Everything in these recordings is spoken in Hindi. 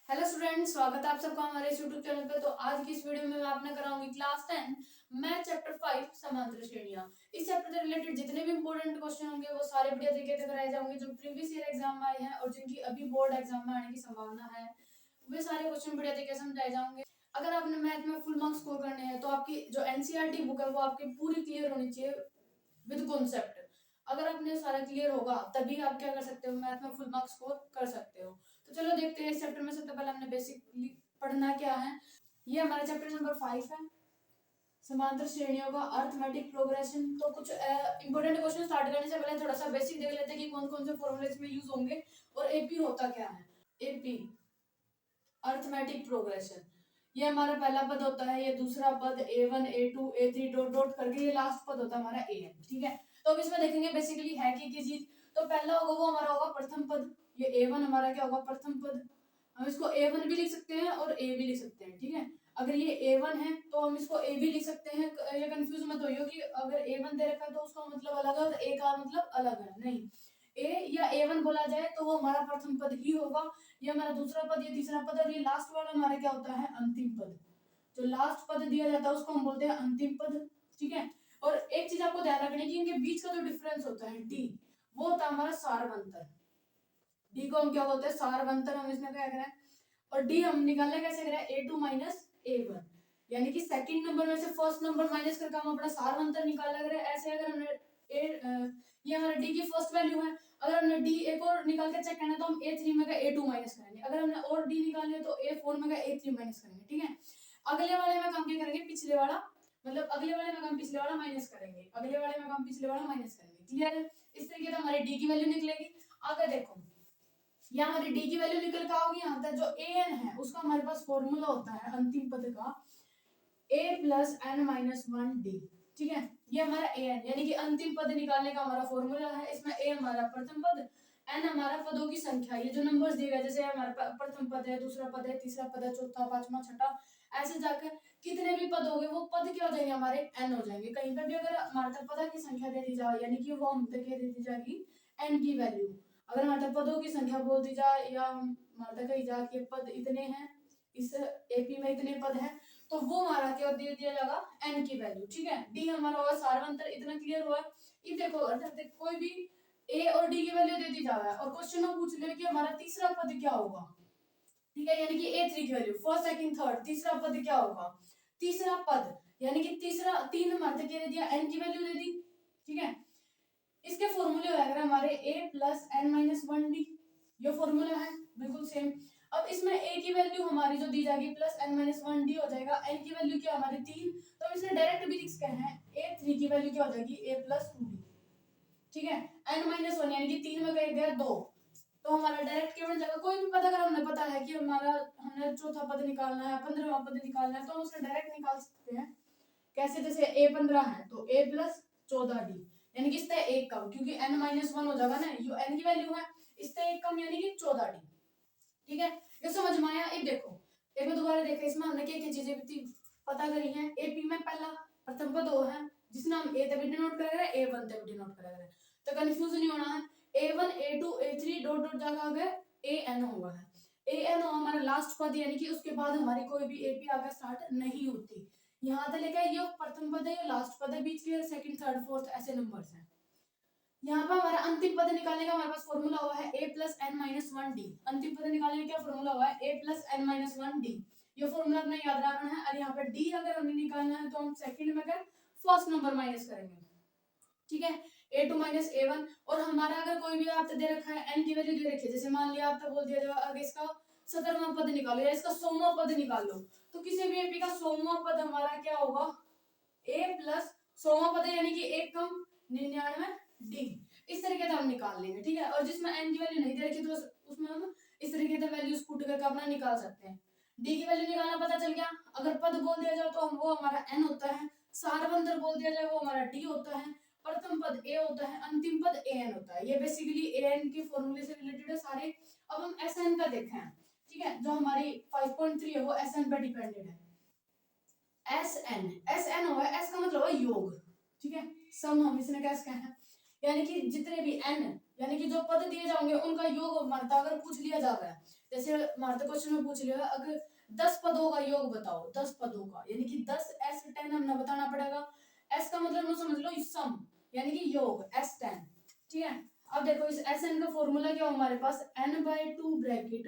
हेलो स्टूडेंट, स्वागत है आप सबका हमारे इस यूट्यूब चैनल पे। तो आज की इस वीडियो में मैं आपने कराऊंगी क्लास 10 मैथ चैप्टर 5 समांतर श्रेणियां। इस चैप्टर से रिलेटेड जितने भी इंपॉर्टेंट क्वेश्चन होंगे वो सारे बढ़िया तरीके से कराए जाएंगे, जो प्रीवियस ईयर एग्जाम में आए हैं और जिनकी अभी बोर्ड एग्जाम में आने की संभावना है, वे सारे क्वेश्चन बढ़िया तरीके से समझाए जाएंगे। अगर आपने मैथ में फुल मार्क्स स्कोर करने हैं तो आपकी जो एनसीईआरटी बुक है वो आपकी पूरी क्लियर होनी चाहिए विद कॉन्सेप्ट। अगर आपने सारा क्लियर होगा तभी आप क्या कर सकते हो, मैथ में फुल मार्क्स स्कोर कर सकते हो। तो चलो देखते हैं इस चैप्टर में। सबसे पहले हमने बेसिकली पढ़ना क्या है। ये हमारा चैप्टर नंबर 5 है, समांतर श्रेणियों का अर्थमेटिक प्रोग्रेशन। तो कुछ इंपॉर्टेंट क्वेश्चन स्टार्ट करने से पहले थोड़ा सा बेसिक देख लेते हैं कि कौन कौन से फॉर्मूले इसमें यूज होंगे और एपी होता क्या है। एपी अर्थमेटिक प्रोग्रेशन, ये हमारा पहला पद होता है, ये दूसरा पद a1 a2 a3 dot dot करके ये लास्ट पद होता है हमारा an। ठीक है, तो अब इसमें देखेंगे बेसिकली है कि चीज। तो पहला होगा वो हमारा होगा प्रथम पद। ये a1 हमारा क्या होगा, प्रथम पद। हम इसको a1 भी लिख सकते हैं और a भी लिख सकते हैं। ठीक है, अगर ये a1 है तो हम इसको a भी लिख सकते हैं। ये कंफ्यूज मत होइए कि अगर a1 दे रखा है तो उसका मतलब अलग है और a का मतलब अलग है, नहीं। a या a1 बोला जाए तो वो हमारा प्रथम पद ही होगा। ये हमारा दूसरा पद, ये तीसरा पद और ये लास्ट वाला हमारा क्या होता है, अंतिम पद। जो लास्ट पद दिया जाता है उसको हम बोलते हैं अंतिम पद। ठीक है, और एक चीज आपको ध्यान रखनी है कि इनके बीच का जो डिफरेंस होता है डी, वो होता है हमारा सारवंतर। डी को हम क्या बोलते हैं, सारवंतर। हम इसमें क्या करें और डी हम निकालने कैसे करें, a2 माइनस a1, यानी कि सेकंड नंबर में से फर्स्ट नंबर माइनस करके हम अपना सारवंतर निकाला करें। ऐसे अगर हमने ये हमारा डी की फर्स्ट वैल्यू है, अगर हमने डी एक और निकाल के चेक करना है तो हम a3 में का a2 माइनस करेंगे। अगर हमने और डी निकालनी है तो a4 में का a3 माइनस करेंगे। ठीक है, अगले वाले में काम क्या करेंगे, पिछले वाला, मतलब अगले वाले में हम पिछले वाला माइनस करेंगे, अगले वाले में हम पिछले वाला माइनस करेंगे। क्लियर है, इस तरीके से हमारी डी की वैल्यू निकलेगी। आगे देखो, यहाँ हमारी डी की वैल्यू निकल का होगी। यहाँ तक जो an है उसका हमारे पास फॉर्मूला होता है अंतिम पद का a plus n minus one d. ठीक है, ये हमारा an यानी कि अंतिम पद निकालने का हमारा फॉर्मूला है। इसमें a हमारा प्रथम पद, n हमारा पदों की संख्या, ये जो नंबर्स दिए गए जैसे हमारा प्रथम पद है, दूसरा पद है, तीसरा पद है, चौथा, पांचवा, छठा, ऐसे जाकर कितने भी पद हो गए वो पद क्या हो जाएंगे, हमारे n हो जाएंगे। कहीं पर भी अगर हमारे पद की संख्या दे दी जाए यानी कि वो हम तक दे दी जाएगी n की वैल्यू। अगर हमारे पदों की संख्या बोल दी जाए या हमारे कही जाए कि पद इतने हैं, इस एपी में इतने पद हैं, तो वो हमारा क्या दे दिया जाएगा, एन की वैल्यू। ठीक है, डी हमारा होगा सारवंतर। इतना क्लियर हुआ। ये देखो अर्थात कोई भी ए और डी की वैल्यू दे दी जा रहा है और क्वेश्चन में पूछ ले कि हमारा तीसरा पद क्या होगा। ठीक है, यानी कि a3 की वैल्यू, फर्स्ट सेकंड थर्ड, तीसरा पद क्या होगा, तीसरा पद यानी कि तीसरा तीन हमारे क्या दे दिया, n की वैल्यू दे दी। ठीक है, इसके फॉर्मूले अगर हमारे a plus n minus one d, ये फॉर्मूला है बिल्कुल सेम। अब इसमें a की वैल्यू हमारी जो दी जाएगी plus n minus one d हो जाएगा, n की वैल्यू क्या हमारी तीन, तो हम इसमें डायरेक्ट भी लिख सकते हैं a3 की वैल्यू क्या हो जाएगी, a प्लस टू डी। ठीक है, n माइनस वन यानी कि तीन में कहीं गया दो, तो हमारा डायरेक्ट क्या बन जाएगा। कोई भी पद अगर हमने पता है कि हमारा हमने चौथा पद निकालना है, 15वां पद निकालना है, तो हम उसे डायरेक्ट निकाल सकते हैं। कैसे, जैसे a15 है तो a प्लस 14d, यानी कि इससे एक कम, क्योंकि n माइनस वन हो जाएगा ना, जो n की वैल्यू है, इससे एक कम यानी कि 14d। ठीक है, ये समझ में आया। एक देखो, एक बार दोबारा देखो, इसमें हमने क्या क्या चीजें पता करी हैं। एपी में पहला प्रथम पद वो है जिसने हम ए तभी डिनोट करेंगे, a1 तभी डिनोट करेंगे, तो कंफ्यूज नहीं होना है। a1 a2 a3 dot dot जगह आगे an हुआ है। an हमारा लास्ट पद, यानी कि उसके बाद हमारी कोई भी एपी आगे स्टार्ट नहीं होती। यहाँ तक लेकर ये प्रथम पद है, ये लास्ट पद है, बीच के सेकंड थर्ड फोर्थ ऐसे नंबर्स हैं। यहाँ पर हमारा अंतिम पद निकालने का हमारे पास फॉर्मूला हुआ है a plus n minus one d. अंतिम पद निकालने का क्या फॉर्मूला हुआ है, a plus n minus one d. ये फॉर्मूला अपने याद रखना है। और यहाँ पर डी अगर हमें निकालना है तो हम सेकंड में कर फर्स्ट नंबर माइनस करेंगे। ठीक है, a2 माइनस a1। और हमारा अगर कोई भी आपने दे रखा है n की वैल्यू दे रखी है, जैसे मान लिया आपने बोल दिया जो अगर इसका 17वां पद निकालो या इसका 100वां पद निकाल लो, तो किसी भी एपी का 100वां पद हमारा क्या होगा, a प्लस 100वां पद यानी कि एक कम 99 डी। इस तरीके से हम निकाल लेंगे। ठीक है, और जिसमें n की वैल्यू नहीं दे रखी तो उसमें हम इस तरीके से वैल्यूज पुट करके अपना निकाल सकते हैं। डी की वैल्यू निकालना पता चल गया। अगर पद बोल दिया जाए तो हम वो हमारा n होता है, सारवंतर बोल दिया जाए वो हमारा d होता है, प्रथम पद a होता है, अंतिम पद an होता है। ये बेसिकली an के फॉर्मूले से रिलेटेड है सारे। अब हम sn का देखें। ठीक है, जो हमारी 5.3 है वो sn पे डिपेंडेंट है। SN होगा, S का मतलब है योग। ठीक है, सम हम इसने कैसे कहना है, यानी कि जितने भी n यानी कि जो पद दिए जाएंगे उनका योग मानता अगर पूछ लिया जा रहा है। जैसे हमारे तो क्वेश्चन में पूछ लिया अगर 10 पदों का योग बताओ, 10 पदों का, यानी कि 10 S10 हमने बताना पड़ेगा। S का मतलब समझ लो सम, यानी कि योग S10, ठीक है। अब देखो इस Sn का फॉर्मूला क्या हो हमारे पास, n/2 bracket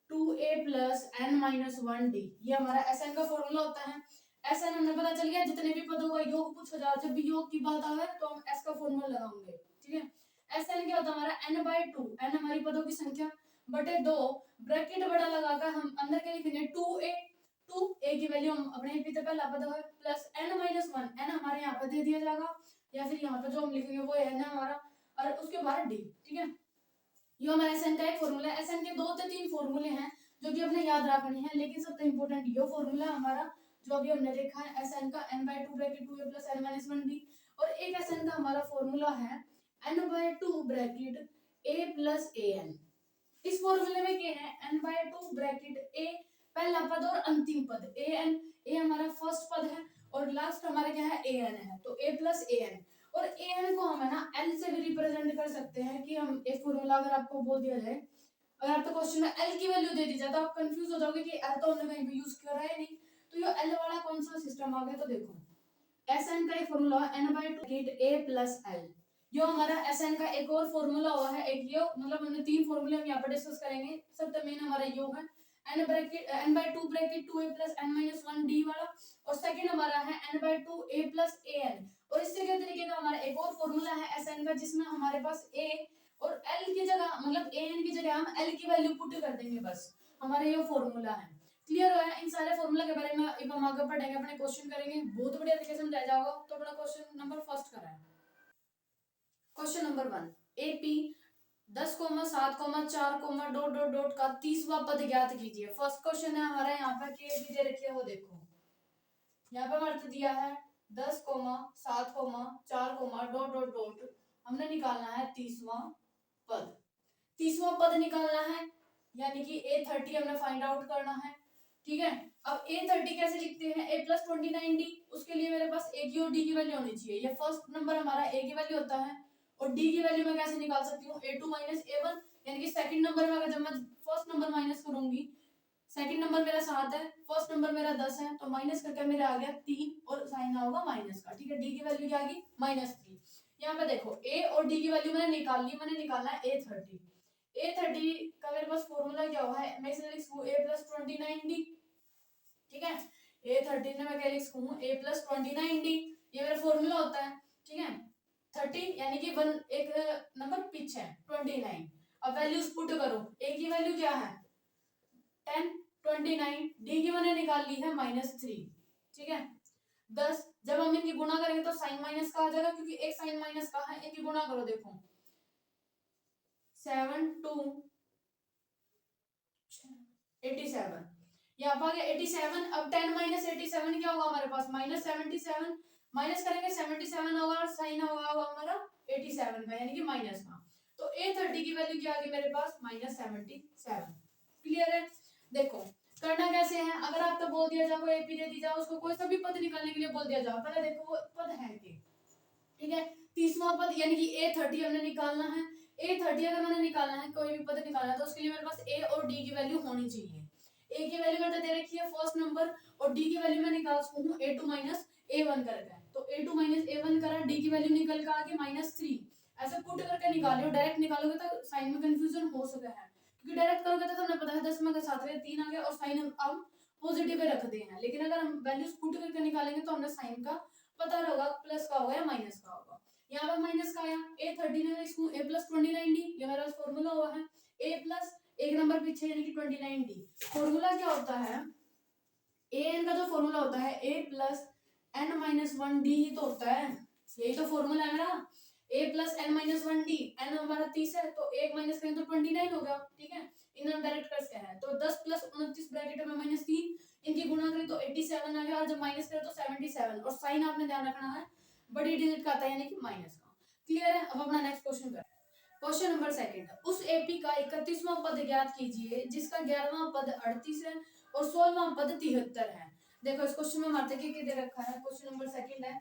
2a plus n minus 1d, ये हमारा Sn का फॉर्मूला होता है। Sn हमने पता चल गया, जितने भी पदों का योग पूछा जाए, जब भी योग की बात आवे तो हम S का फॉर्मूला लगाएंगे, ठीक है। Sn क्या होता है हमारा n/2, n हमारी पदों की संख्या बटे 2, ब्रैकेट बड़ा लगाकर हम अंदर क्या लिखेंगे 2a की वैल्यू हम अपने पे तो पहला पद है प्लस n माइनस 1, n हमारे यहाँ पे दे दिया जाएगा, या फिर यहाँ पे जो हम लिखेंगे वो है ना हमारा, और उसके बाद d, ठीक है। ये हमारा एसएन का एक फॉर्मूला है। एसएन के 2 से 3 फॉर्मूले हैं जो कि अपने याद रखने हैं, लेकिन सबसे इंपॉर्टेंट ये फॉर्मूला हमारा जो अभी हमने देखा है एसएन का n/2 bracket 2a plus n minus 1d, और एक एसएन का हमारा फॉर्मूला है n/2 bracket a plus an। इस फॉर्मूले में क्या है, n/2 ब्रैकेट a पहला पद और अंतिम पद an, a हमारा फर्स्ट पद है और लास्ट हमारा क्या है an है, तो a प्लस an, और an को हम है ना l से भी रिप्रेजेंट कर सकते हैं कि हम एक फॉर्मूला अगर आपको बोल दिया जाए, अगर आपको क्वेश्चन में l की वैल्यू दे दी जाए तो आप कंफ्यूज हो जाओगे कि l तो हमने कहीं पे यूज करा है नहीं, तो ये l वाला कौन सा सिस्टम आ गया। तो देखो Sn का एक फॉर्मूला है n/2 a प्लस l, जो हमारा Sn का एक और फॉर्मूला हुआ है, एक ये मतलब हमने 3 फॉर्मूले हम यहाँ पर डिस्कस करेंगे। सबसे मेन हमारा ये है n/2 bracket 2a plus n minus 1d वाला, और सेकंड हमारा है n/2 a प्लस an, और इससे क्या तरीके का हमारा एक और फॉर्मूला है Sn का जिसमें हमारे पास a और l की जगह मतलब an की जगह हम l की वैल्यू पुट कर देंगे, बस हमारा ये फॉर्मूला है। क्लियर हो गया। इन सारे फॉर्मूला के बारे में अब हम आगे पढ़ेंगे, अपने क्वेश्चन करेंगे, बहुत बढ़िया तरीके से समझाया जाएगा। तो अपना क्वेश्चन नंबर फर्स्ट करा है, question number 1, AP 10,7,4, dot dot dot का 30वां पद ज्ञात कीजिए। फर्स्ट क्वेश्चन है हमारा यहाँ पे कि एपी दे रखी है, वो देखो यहाँ पे हमारे दिया है 10,7,4, डॉट डॉट डॉट, हमने निकालना है 30वां पद। 30वां पद निकालना है, यानी कि A30 हमने फाइंड आउट करना है, ठीक है। अब A30 कैसे लिखते हैं, a प्लस 29d, उसके लिए मेरे पास a की और d की वैल्यू होनी चाहिए। ये फर्स्ट नंबर हमारा a की वैल्यू होता है, और d की वैल्यू मैं कैसे निकाल सकती हूँ, a2 माइनस a1, यानी कि सेकंड नंबर में अगर जब मैं फर्स्ट नंबर माइनस करूंगी, सेकंड नंबर मेरा 7 है, फर्स्ट नंबर मेरा 10 है, तो माइनस करके मेरा आ गया 3 और साइन होगा माइनस का, ठीक है। d की वैल्यू क्या आ गई -3। यहाँ पे देखो a और d की वैल्यू मैंने निकाल ली, मैंने निकालना है A30 का मेरे पास फॉर्मूला क्या हुआ है, मैं इसे लिख सकूं a प्लस 29d, ठीक है। A30 में मैं क्या लिख सकूं, a प्लस 29d, ये मेरा फॉर्मूला होता है, ठीक है। 30 यानी कि 1 एक नंबर पीछे 29। अब वैल्यूज पुट करो, a की वैल्यू क्या है 10, 29, d की मैंने निकाल ली है -3, ठीक है। 10, जब हम इनकी गुणा करेंगे तो साइन माइनस का आ जाएगा, क्योंकि एक साइन माइनस का है, इनकी गुणा करो, देखो 7 2 87, यहाँ पर आ गया 87। अब 10 माइनस 87 क्या होगा हमारे पास -77, माइनस करेंगे 77 होगा और साइन होगा हमारा 87 का, यानी कि माइनस का। तो A30 की वैल्यू क्या आ गई मेरे पास -77। क्लियर है। देखो करना कैसे है, अगर आपको बोल दिया जाए कोई एपी दे दी जाए, उसको कोई सा भी पद निकालने के लिए बोल दिया जाए, पहले देखो वो पद है कि, ठीक है। 30वां पद यानी कि A30 हमने निकालना है। A30 अगर मैंने निकालना है, कोई भी पद निकालना है, तो उसके लिए मेरे पास A और D की वैल्यू होनी चाहिए। A की वैल्यू मैंने दे रखी है फर्स्ट नंबर, और D की वैल्यू मैं निकाल सकूं हूं A2 माइनस A1 करके, तो A2 माइनस A1 करा, D की वैल्यू निकल के आ गई -3। ऐसे पुट करके निकालो, डायरेक्ट निकालोगे तो साइन में कंफ्यूजन हो सकता है, क्योंकि डायरेक्ट करोगे तो हमें पता है 10 में 7 में 3 आ गया और साइन हम पॉजिटिव में रखते हैं, लेकिन अगर हम वैल्यूज पुट करके निकालेंगे तो हमें साइन का पता रहेगा, प्लस का होगा या माइनस का होगा। यहाँ पर माइनस का आया, A30 ने इसको a प्लस 29d, ये मेरा फॉर्मूला हुआ है, a प्लस एक नंबर पीछे यानी कि 29d। फॉर्मूला क्या होता है, an का जो फॉर्मूला होता है a plus n minus 1d ही तो होता है, यही तो फॉर्मूला है मेरा, a plus n minus 1d, n हमारा 30 है तो 1 माइनस करें तो 29 होगा, ठीक है। इन्हें डायरेक्ट कर सकते हैं, तो 10 प्लस 29 ब्रैकेट में -3, इनकी गुणा करें तो 87 आ गया, और जब माइनस करें तो 77, और साइन आपने ध्यान रखना है बड़ी डिजिट का आता है, यानी कि माइनस का। क्लियर है। अब अपना नेक्स्ट क्वेश्चन करें, क्वेश्चन नंबर सेकंड, उस एपी का 31वां पद ज्ञात कीजिए जिसका 11वां पद 38 है और 16वां पद 73 है। देखो इस क्वेश्चन में हमारे क्या दे रखा है, क्वेश्चन नंबर सेकंड है,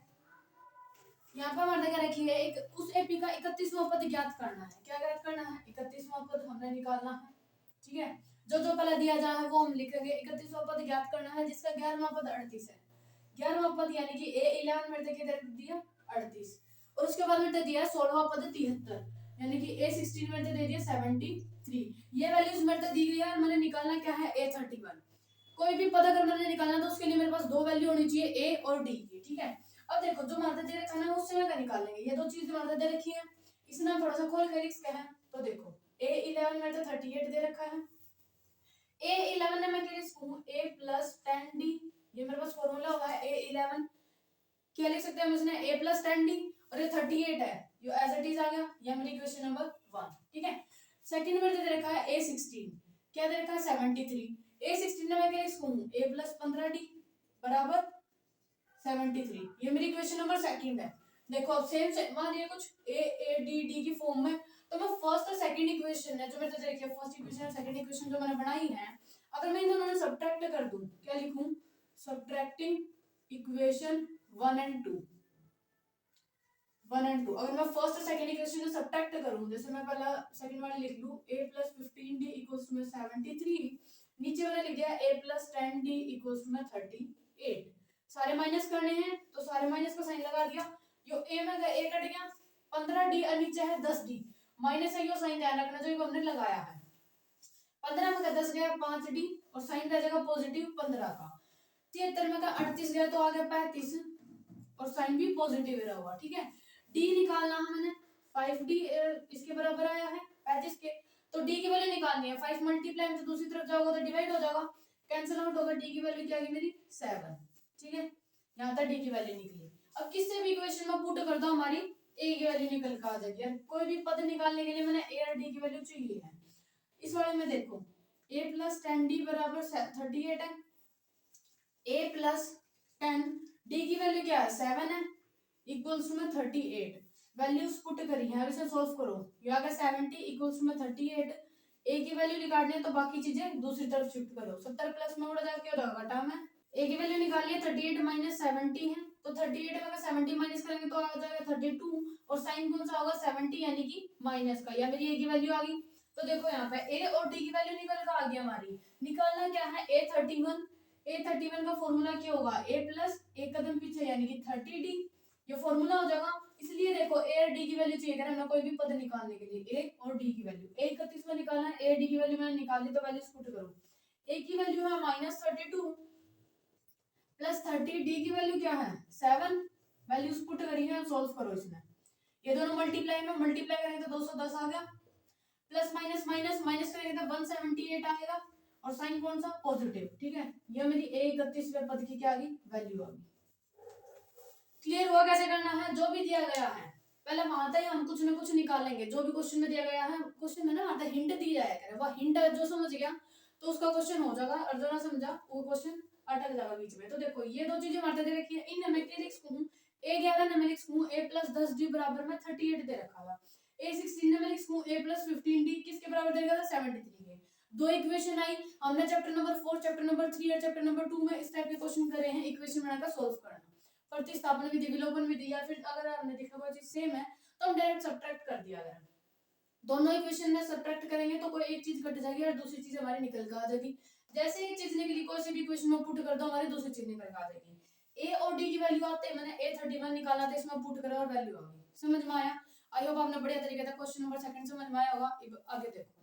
यहाँ पर हमारे क्या रखी है, एक उस एपी का 31वां पद ज्ञात करना है। क्या ज्ञात करना है, 31वां पद हमने निकालना है, ठीक है। जो जो पहले दिया जाए वो हम लिखेंगे। 31वां पद ज्ञात करना है जिसका 11वां पद 38 है। 11वां पद यानी कि A11 मेरे तक इधर दिया 38 और उसके बाद मेरे दिया 16वां पद 73 यानी कि A16 मेरे दे दिया 73। ये वैल्यूज मेरे दी गई है और मैंने निकालना क्या है A31। कोई भी पद अगर मैंने निकालना तो उसके लिए मेरे पास दो वैल्यू होनी चाहिए A और D की, ठीक है। अब देखो जो मात्रा दे रखा है ना उससे मैं क्या निकालेंगे, ये दो चीज मात्रा दे रखी है, इसमें थोड़ा सा खोल कर लिखते हैं। तो देखो A11 मेरे तो 38 दे रखा है, A11 ने मैं क्या लिखूं A प्लस 10D, ये मेरे पास फॉर्मूला हुआ है A11 क्या लिख सकते हैं हम इसमें A प्लस 10D और ये 38 है, ये एज इट इज आ गया, ये मेरी इक्वेशन नंबर 1, ठीक है। सेकंड में दे रखा है A16 क्या दे रखा है 73, A16 में मैं क्या लिखूं A प्लस 15D बराबर 73, ये मेरी इक्वेशन नंबर सेकंड है। देखो अब सेम मान लिया कुछ A D की फॉर्म में, तो मैं फर्स्ट और सेकंड इक्वेशन है जो मेरे देखिए फर्स्ट इक्वेशन और सेकंड इक्वेशन जो मैंने बनाई है, अगर मैं इन दोनों में सब्ट्रैक्ट कर दूं, क्या लिखूं सब्ट्रैक्टिंग इक्वेशन 1 एंड 2, अगर मैं फर्स्ट और सेकंड इक्वेशन को सब्ट्रैक्ट करूं, जैसे मैं पहला सेकंड वाला लिख लूं A plus 15D equals to 73, नीचे वाला लिख दिया A plus 10D equals to 38, सारे माइनस करने हैं तो सारे माइनस का साइन लगा दिया, जो A में A कट गया 15D और नीचे है 10D, माइनस है यो साइन ध्यान रखना जो हमने लगाया है, 15 में 10 गया 5D और साइन रह जाएगा पॉजिटिव 15 का, 73 में 38 गया तो आ गया 35 और साइन भी पॉजिटिव रहा हुआ, ठीक है। D निकालना है मैंने 5D इसके बराबर आया है 35 के, तो D की वैल्यू निकालनी है, 5 मल्टीप्लाई में तो दूसरी तरफ जाओगे तो डिवाइड हो जाएगा, कैंसिल आउट होगा, D की वैल्यू क्या आ गई मेरी 7, ठीक है। यहाँ तक D की वैल्यू निकली। अब किससे भी इक्वेशन में पुट कर दो हमारी A की वैल्यू निकल कर आ जाएगी, कोई भी पद निकालने के लिए मैंने A और D की वैल्यू चाहिए है। इस वाले में देखो A प्लस 10D बराबर 38 है, A प्लस 10D की वैल्यू क्या है 7 है इक्वल्स में 38, वैल्यूज पुट करी है, अब इसे सॉल्व करो, ये आ गया 70 इक्वल्स में 38, A की वैल्यू निकालनी है तो बाकी चीजें दूसरी तरफ शिफ्ट करो, 70 प्लस में उड़ा जाके हो जाएगा घटा में, A की वैल्यू निकाली है 38 माइनस 70 है, तो 38 में अगर 70 माइनस करेंगे तो आ जाएगा 32 और साइन कौन सा होगा 70 यानी कि माइनस का, या मेरी A की वैल्यू आ गई। तो देखो यहाँ पे A और D की वैल्यू निकल कर आ गई हमारी, निकालना क्या है A31 का फॉर्मूला क्या होगा A प्लस एक कदम पीछे यानी कि 30D, ये फॉर्मूला हो जाएगा। इसलिए देखो A और D की वैल्यू चाहिए अगर हमें कोई भी पद निकालने के लिए, A और D की वैल्यू, A 31 में निकालना है, A D की वैल्यू मैंने निकाली तो वैल्यू पुट करो, A की वैल्यू है -32 प्लस 30, D की वैल्यू क्या है 7, वैल्यूज पुट करी है, सॉल्व करो इसमें, ये दोनों मल्टीप्लाई करेंगे तो 210 आ गया, प्लस माइनस माइनस माइनस करेंगे तो 178 आएगा और साइन कौन सा पॉजिटिव, ठीक है। ये मेरी A31वें पद की क्या आ गई वैल्यू आ गई। क्लियर हुआ कैसे करना है, जो भी दिया गया है पहले वहां तक हम कुछ न कुछ निकालेंगे, जो भी क्वेश्चन में दिया गया है, क्वेश्चन में ना वहां तक हिंट दी जाएगा करे, वह हिंट जो समझ गया तो उसका क्वेश्चन हो जाएगा और जो ना समझा वो क्वेश्चन अटक जाएगा बीच में। तो देखो ये दो चीजें हमारे दे रखी है, इन मैकेनिक्स को A11 में लिखूं A प्लस 10D बराबर में 38 दे रखा हुआ, A16 में लिखूं A प्लस 15D किसके बराबर देगा 73 के, दो इक्वेशन आई, हमने चैप्टर नंबर 4 चैप्टर नंबर 3 और चैप्टर नंबर 2 में इस टाइप के क्वेश्चन करे हैं, इक्वेशन बनाकर सॉल्व करना, प्रतिस्थापन विधि विलोपन विधि, या फिर अगर आपने देखा हुआ चीज सेम है तो हम डायरेक्ट सब्ट्रैक्ट कर दिया अगर दोनों इक्वेशन में सब्ट्रैक्ट करेंगे तो कोई एक चीज घट जाएगी और दूसरी चीज हमारी निकल कर आ जाएगी, जैसे एक चीज निकली कोई सी भी इक्वेशन में पुट कर दो हमारी दूसरी चीज निकल कर आ जाएगी। A और D की वैल्यू आते मैंने A31 निकाला था, इसमें पुट करा और वैल्यू आ गई, समझ में आया। आई होप आपने बढ़िया तरीके से क्वेश्चन नंबर सेकंड समझ में आया होगा। आगे देखो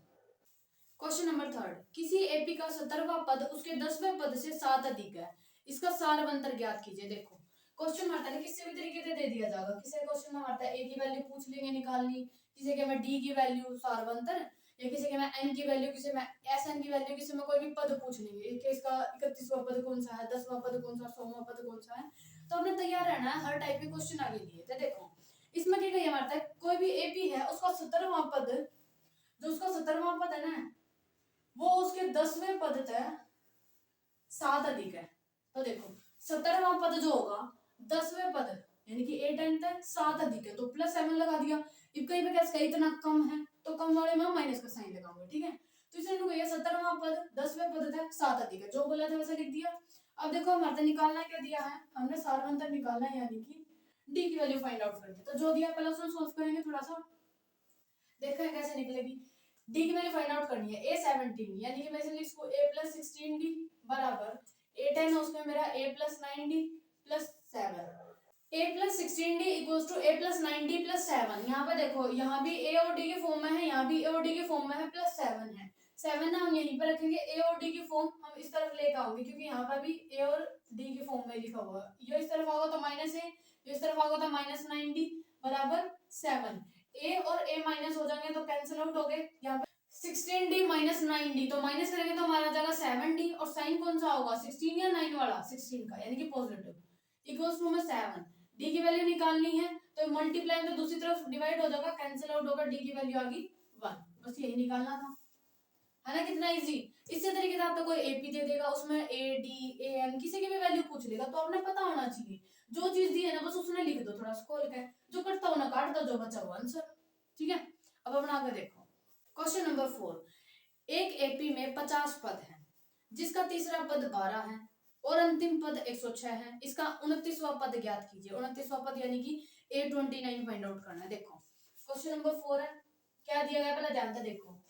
क्वेश्चन नंबर थर्ड, किसी एपी का 17वां पद उसके 10वें पद से 7 अधिक है, इसका सारवंतर ज्ञात कीजिए। देखो क्वेश्चन मारता है किसी भी तरीके से दे दिया जाएगा, किसी क्वेश्चन में मारता है A की वैल्यू पूछ लेंगे निकालनी, किसी के में D की वैल्यू सारवंतर, या किसी के में N की वैल्यू, किसी में SN की वैल्यू, किसी में कोई भी पद पूछ लेंगे कि इसका 31वां पद कौन सा है, 10वां पद कौन सा, 100वां पद कौन सा है, तो हमने तैयार रहना है हर टाइप के क्वेश्चन आगे लिए। तो देखो इसमें क्या कहिए मारता है कोई भी एपी है उसका 17वां पद, जो उसका 17वां पद है ना वो उसके 10वें पद तक 7 अधिक है। तो देखो 17वां पद जो होगा 10वें पद यानी कि 8 तक 7 अधिक है तो प्लस 7 लगा दिया, if कहीं पे कैसे इतना कम है तो कम वाले में माइनस का साइन लगाऊंगा, ठीक है। तो इसने कहा 17वां पद 10वें पद तक 7 अधिक है, जो बोला था वैसा लिख दिया। अब देखो हमारे निकालना क्या दिया है, हमने सारवंतर निकालना है यानी कि D की वैल्यू फाइंड आउट करनी है, तो जो दिया पहले उसको सॉल्व करेंगे, थोड़ा सा देखा है कैसे निकलेगी। डी की वैल्यू फाइंड आउट करनी है। ए 17 यानी कि मैं इसे लिख सकूं a + 16d बराबर a 10 है उसमें मेरा a + 9d + 7। a + 16d equals to a + 9d + 7। यहाँ पे देखो, यहाँ भी a और d के फॉर्म में है, यहाँ भी a और d के फॉर्म में है, +7 है। 7 ना हम यहीं पर रखेंगे, a और d की फॉर्म हम इस तरफ लेकर आएंगे क्योंकि यहाँ पर भी a और d के फॉर्म में लिखा हुआ है। ये इस तरफ आओगे तो -a, इस तरफ आओगे तो -9d बराबर 7। a और a माइनस हो जाएंगे तो कैंसिल आउट हो गए। यहाँ पर 16d - 9d तो माइनस करेंगे तो हमारा जाएगा 7d और साइन कौन सा होगा, 16 या 9 वाला, 16 का यानी कि पॉजिटिव, इक्वल्स टू में 7। डी की वैल्यू निकालनी है तो मल्टीप्लाई में तो दूसरी तरफ डिवाइड हो जाएगा, कैंसिल आउट होगा, डी की वैल्यू आ गई 1। बस यही निकालना था, है ना, कितना इजी। इसी तरीके से आपको कोई एपी दे देगा, उसमें ए डी ए एन किसी की भी वैल्यू पूछ लेगा तो आपने पता होना चाहिए, जो चीज दी है ना बस उसने लिख दो, थोड़ा स्क्रॉल कर, जो कटता हो ना काट दो, जो बचा हुआ आंसर। ठीक है, अब अपना आगे देखो क्वेश्चन नंबर 4। एक एपी में 50 पद है जिसका तीसरा पद 12 है और अंतिम पद 106 है। इसका 29वां पद ज्ञात कीजिए। 29वां पद यानी कि A29 फाइंड आउट करना है। देखो क्वेश्चन नंबर 4 है, क्या दिया गया पहले ध्यान से देखो।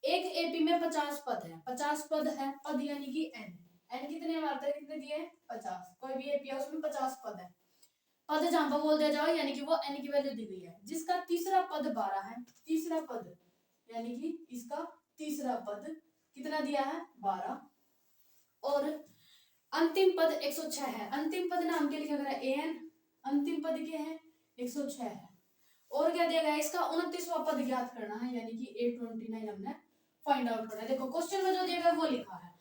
एक एपी में 50 पद है, 50 पद है, पद यानी कि एन, एन कितने मारते हैं, कितने दिए हैं 50। कोई भी एपी है उसमें 50 पद है, पद जहां पर बोल दिया जाए यानी कि वो एन की वैल्यू दी गई है, जिसका तीसरा पद 12 है। तीसरा पद यानी कि इसका तीसरा पद कितना दिया है 12 और अंतिम पद 106 है। अंतिम पद नाम के लिखा गया है एन, अंतिम पद क्या है 106 है। और क्या दिया गया है, इसका 29वां पद ज्ञात करना है यानी कि A29 हमने फाइंड आउट करना है। देखो क्वेश्चन में जो दिया गया वो लिखा है,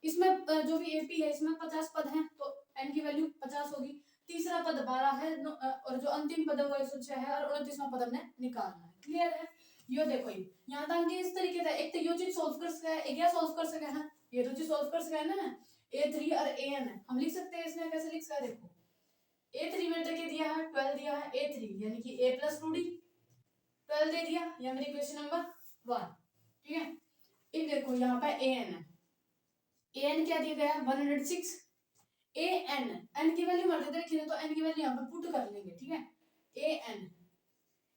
इसमें जो भी एपी है इसमें 50 पद हैं तो एन की वैल्यू 50 होगी। तीसरा पद 12 है और जो अंतिम पद है वो 106 है और 29वां पद हमने निकालना है। क्लियर है, यो देखो यहाँ तक इस तरीके से एक तो यो चीज सोल्व कर सका है, एक या सोल्व कर सका है, ये तो चीज सोल्व कर सका है ना। A3 और AN है, हम लिख सकते हैं इसमें, कैसे लिख सकते हैं देखो। A3 में तो क्या दिया है 12 दिया है, A3 यानी कि A + 2D 12 दे दिया, ये मेरी क्वेश्चन नंबर 1। ठीक है, अब देखो यहाँ पे AN है, AN क्या दिया गया 106। AN N की वैल्यू मरते रखी है तो N की वैल्यू यहाँ पे पुट कर लेंगे। ठीक है,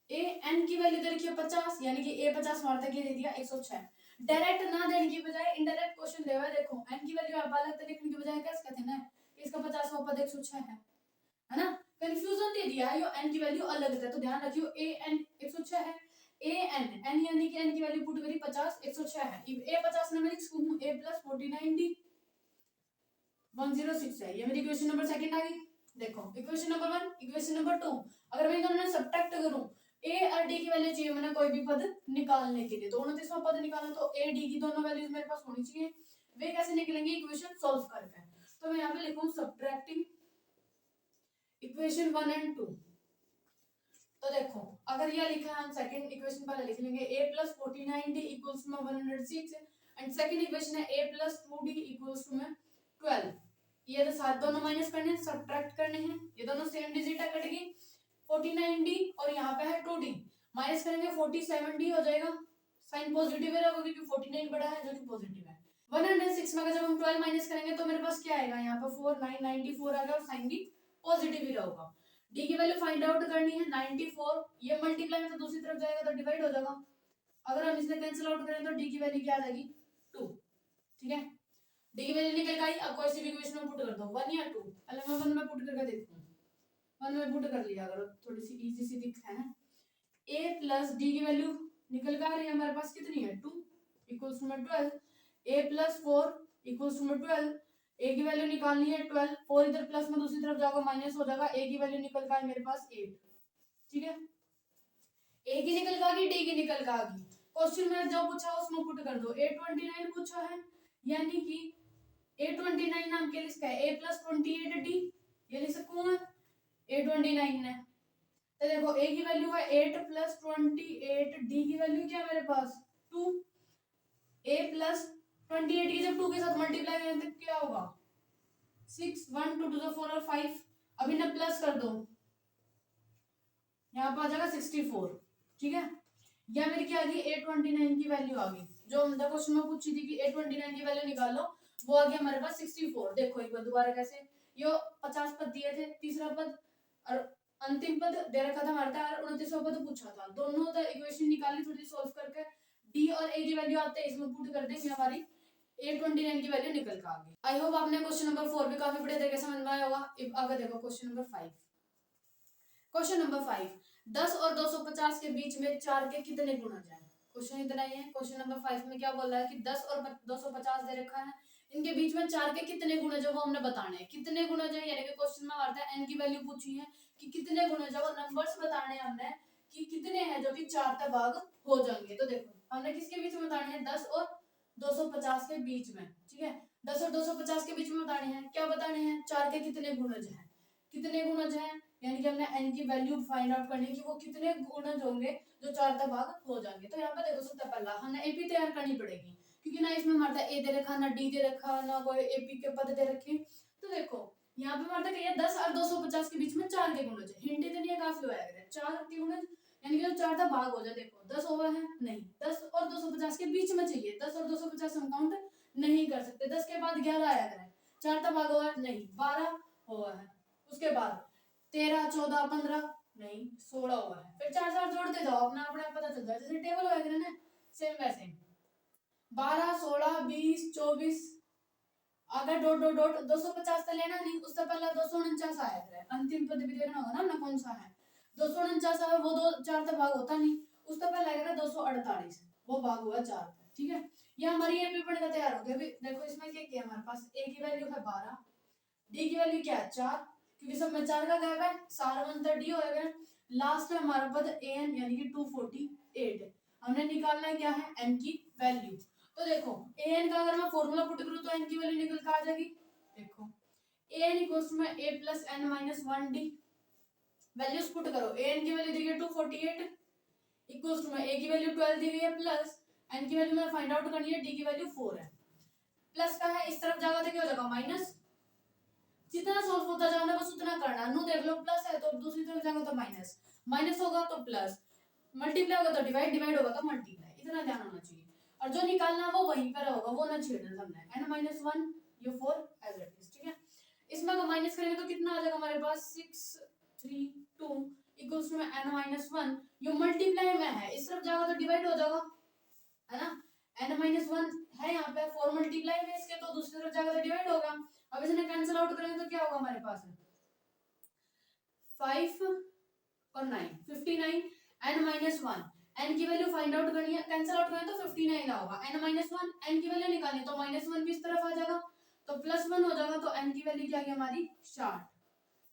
AN की वैल्यू दे रखी है 50 यानी कि A 50 मारते के दे दिया 106। डायरेक्ट ना देने की बजाय इनडायरेक्ट क्वेश्चन दे हुआ है, देखो N की वैल्यू आप अलग लिखने की बजाय कैसे कहते हैं ना, इसका 50वां पद 106 है ना, कंफ्यूजन दे दिया है, यो N की वैल्यू अलग है तो ध्यान रखियो AN 106 है। AN N यानी कि N की वैल्यू पुट करी 50 106 है। A 50 ने मैं लिख सकूं A + 49D 106 है, ये मेरी इक्वेशन नंबर 2 आ गई। देखो इक्वेशन नंबर 1 इक्वेशन नंबर 2, अगर मैं दोनों सब्ट्रैक्ट करूं a और d की वैल्यू चाहिए मैंने कोई भी पद निकालने के लिए, तो 29वां पद निकालना तो a d की दोनों वैल्यूज मेरे पास होनी चाहिए। वे कैसे निकलेंगे इक्वेशन सॉल्व करके, तो मैं यहां पे लिखूं सब्ट्रैक्टिंग इक्वेशन 1 एंड 2। तो देखो अगर यह लिखा है हम सेकंड इक्वेशन पहले लिख लेंगे a + 49d = 106 and second equation है a + 2d = 12। ये तो साथ दोनों माइनस करने हैं, सब्ट्रैक्ट करने हैं, ये दोनों सेम डिजिट है, कट गई 49d और यहाँ पे है 2d, माइनस करेंगे 47d हो जाएगा, साइन पॉजिटिव रहेगा क्योंकि 49 बड़ा है जो कि पॉजिटिव है। 106 में जब हम 12 माइनस करेंगे तो मेरे पास क्या आएगा, यहाँ पे 4 9 94 आ गया और साइन भी पॉजिटिव ही रहेगा। d की वैल्यू फाइंड आउट करनी है 94, ये मल्टीप्लाई में तो दूसरी तरफ जाएगा तो डिवाइड हो जाएगा, अगर हम इसे कैंसिल आउट करें तो d की वैल्यू क्या आ जाएगी 2। ठीक है, डी की वैल्यू निकल गई, अब कोई सी भी इक्वेशन में पुट कर दो 1 या 2, पहले मैं 1 में पुट करके देखता हूं। 1 में पुट कर लिया अगर थोड़ी सी इजी सी दिख है ना, a + d की वैल्यू निकल कर आ रही है हमारे पास कितनी है 2 = 12, a + 4 = 12, a की वैल्यू निकालनी है 12, 4 इधर प्लस में दूसरी तरफ जाएगा माइनस हो जाएगा, a की वैल्यू निकल कर मेरे पास 8। ठीक है, a की निकल कर आ गई, d की निकल कर आ गई, क्वेश्चन में जो पूछा उसमें पुट कर दो। A29 पूछा है यानी कि A29 नाम के लिस्ट है A + 28D, ये लिख सकूं मैं A29 ने, तो देखो A की वैल्यू है 8 + 28, D की वैल्यू क्या है मेरे पास 2, A + 28 की जब 2 के साथ मल्टीप्लाई करेंगे तो क्या होगा 6, 1 2 2 4 और 5, अब इन्हें प्लस कर दो, यहाँ पर आ जाएगा 64। ठीक है, यह मेरी क्या आ गई A29 की वैल्यू आ गई, जो हमने क्वेश्चन में पूछी थी कि A29 की वैल्यू निकालो, वो आ गया हमारे पास 64। देखो एक बार दोबारा कैसे, यो 50 पद दिए थे, तीसरा पद और अंतिम पद दे रखा था हमारे पास, 29वां पद पूछा था, दोनों द इक्वेशन निकाली थोड़ी सॉल्व करके, डी और ए की वैल्यू आते हैं इसमें पुट कर देंगे, हमारी 829 की वैल्यू निकल कर आ गई। आई होप आपने क्वेश्चन नंबर 4 भी काफी बढ़िया तरीके से समझ में आया होगा। अब आगे देखो क्वेश्चन नंबर 5। क्वेश्चन नंबर 5, 10 और 250 के बीच में 4 के कितने गुणा जाए। क्वेश्चन इतना ही है। क्वेश्चन नंबर 5 में क्या बोल रहा है कि 10 और 250 दे रखा है, इनके बीच में 4 के कितने गुणा जो वो हमने बताने हैं। कितने गुणा जाए यानी कि क्वेश्चन में आता है एन की वैल्यू पूछी है कि कितने गुणा जो नंबर्स बताने हैं हमने कि कितने हैं जो कि 4 का भाग हो जाएंगे। तो देखो हमने किसके बीच में बताने हैं, 10 और 250 के बीच में, ठीक है। 10 और 250 के बीच में बताने हैं, क्या बताने हैं, 4 के कितने गुणज हैं, कितने गुणज हैं यानी कि हमने n की वैल्यू फाइंड आउट करनी है कि वो कितने गुणज होंगे जो 4 का भाग हो जाएंगे। तो यहाँ पे देखो सबसे पहला हमने एपी तैयार करनी पड़ेगी क्योंकि ना इसमें हमारा ए दे रखा, ना डी दे रखा, ना कोई एपी के पद दे रखे। तो देखो यहाँ पे हमारा क्या 10 और 250 के बीच में 4 के गुणज है, हिंट इतनी है काफी होया करे 4 के गुणज यानी कि जो 4 का भाग हो जाए। देखो 10 ओवर है नहीं, 10 और 250 के बीच में चाहिए, 10 और 250 हम काउंट नहीं कर सकते। 10 के बाद 11 आया करे, 4 का भाग हुआ नहीं, 12 हुआ है, उसके बाद 13 14 15 नहीं 16 हुआ है। फिर 4 4 जोड़ते जाओ, अपना अपने आप पता चल जाए, जैसे टेबल होया करे ना सेम वैसे 12 16 20 24 अगर डॉट डॉट डॉट 250 तो लेना नहीं, उससे पहले 249 आया करे, अंतिम पद भी देखना होगा ना कौन सा है। 249 है वो 2 4 तक भाग होता नहीं, उससे पहले आएगा 248 वो भाग हुआ 4 तक, ठीक है। ये हमारी ये पेपर का तैयार हो गया। अभी देखो इसमें क्या किया हमारे पास, ए की वैल्यू है 12, डी की वैल्यू क्या है 4, क्योंकि सब में 4 का गैप है, सारा अंतर डी होएगा। लास्ट में हमारा पद एन यानी कि 248 हमने निकालना है क्या है एन की वैल्यू। तो देखो एन का अगर मैं फॉर्मूला पुट करूं तो एन की वैल्यू निकल कर आ जाएगी। देखो n equals to A plus n minus 1 d, values put करो, एन की वैल्यू दी गई 248 इक्वल्स टू ए की वैल्यू 12 दी गई है प्लस एन की वैल्यू मैं फाइंड आउट करनी है, डी की वैल्यू 4 है। प्लस का है इस तरफ जाएगा तो क्या हो जाएगा माइनस, जितना सॉल्व होता जाना बस उतना करना। नो देख लो प्लस है तो दूसरी तरफ जाएगा तो माइनस, माइनस होगा तो प्लस, मल्टीप्लाई होगा तो डिवाइड, डिवाइड होगा तो मल्टीप्लाई, इतना ध्यान होना चाहिए। और जो निकालना वो वहीं पर होगा, वो ना छेड़ना हमने। n-1 ये 4 एज इट इज, ठीक है। इसमें अगर माइनस करेंगे तो कितना आ जाएगा हमारे पास 6 3 2 इक्वल्स टू n-1, ये मल्टीप्लाई में है, इस तरफ जाएगा तो डिवाइड हो जाएगा, है ना। n-1 है यहाँ पे 4 मल्टीप्लाई में इसके, तो दूसरी तरफ जाएगा तो डिवाइड होगा। अब इसने कैंसिल आउट करेंगे तो क्या होगा हमारे पास 5 और 9 59 n-1 n की वैल्यू फाइंड आउट करनी है, कैंसिल आउट करना तो 59 होगा, n-1 n की वैल्यू निकालनी तो -1 भी इस तरफ आ जाएगा तो +1 हो जाएगा, तो n की वैल्यू क्या आ गई हमारी 60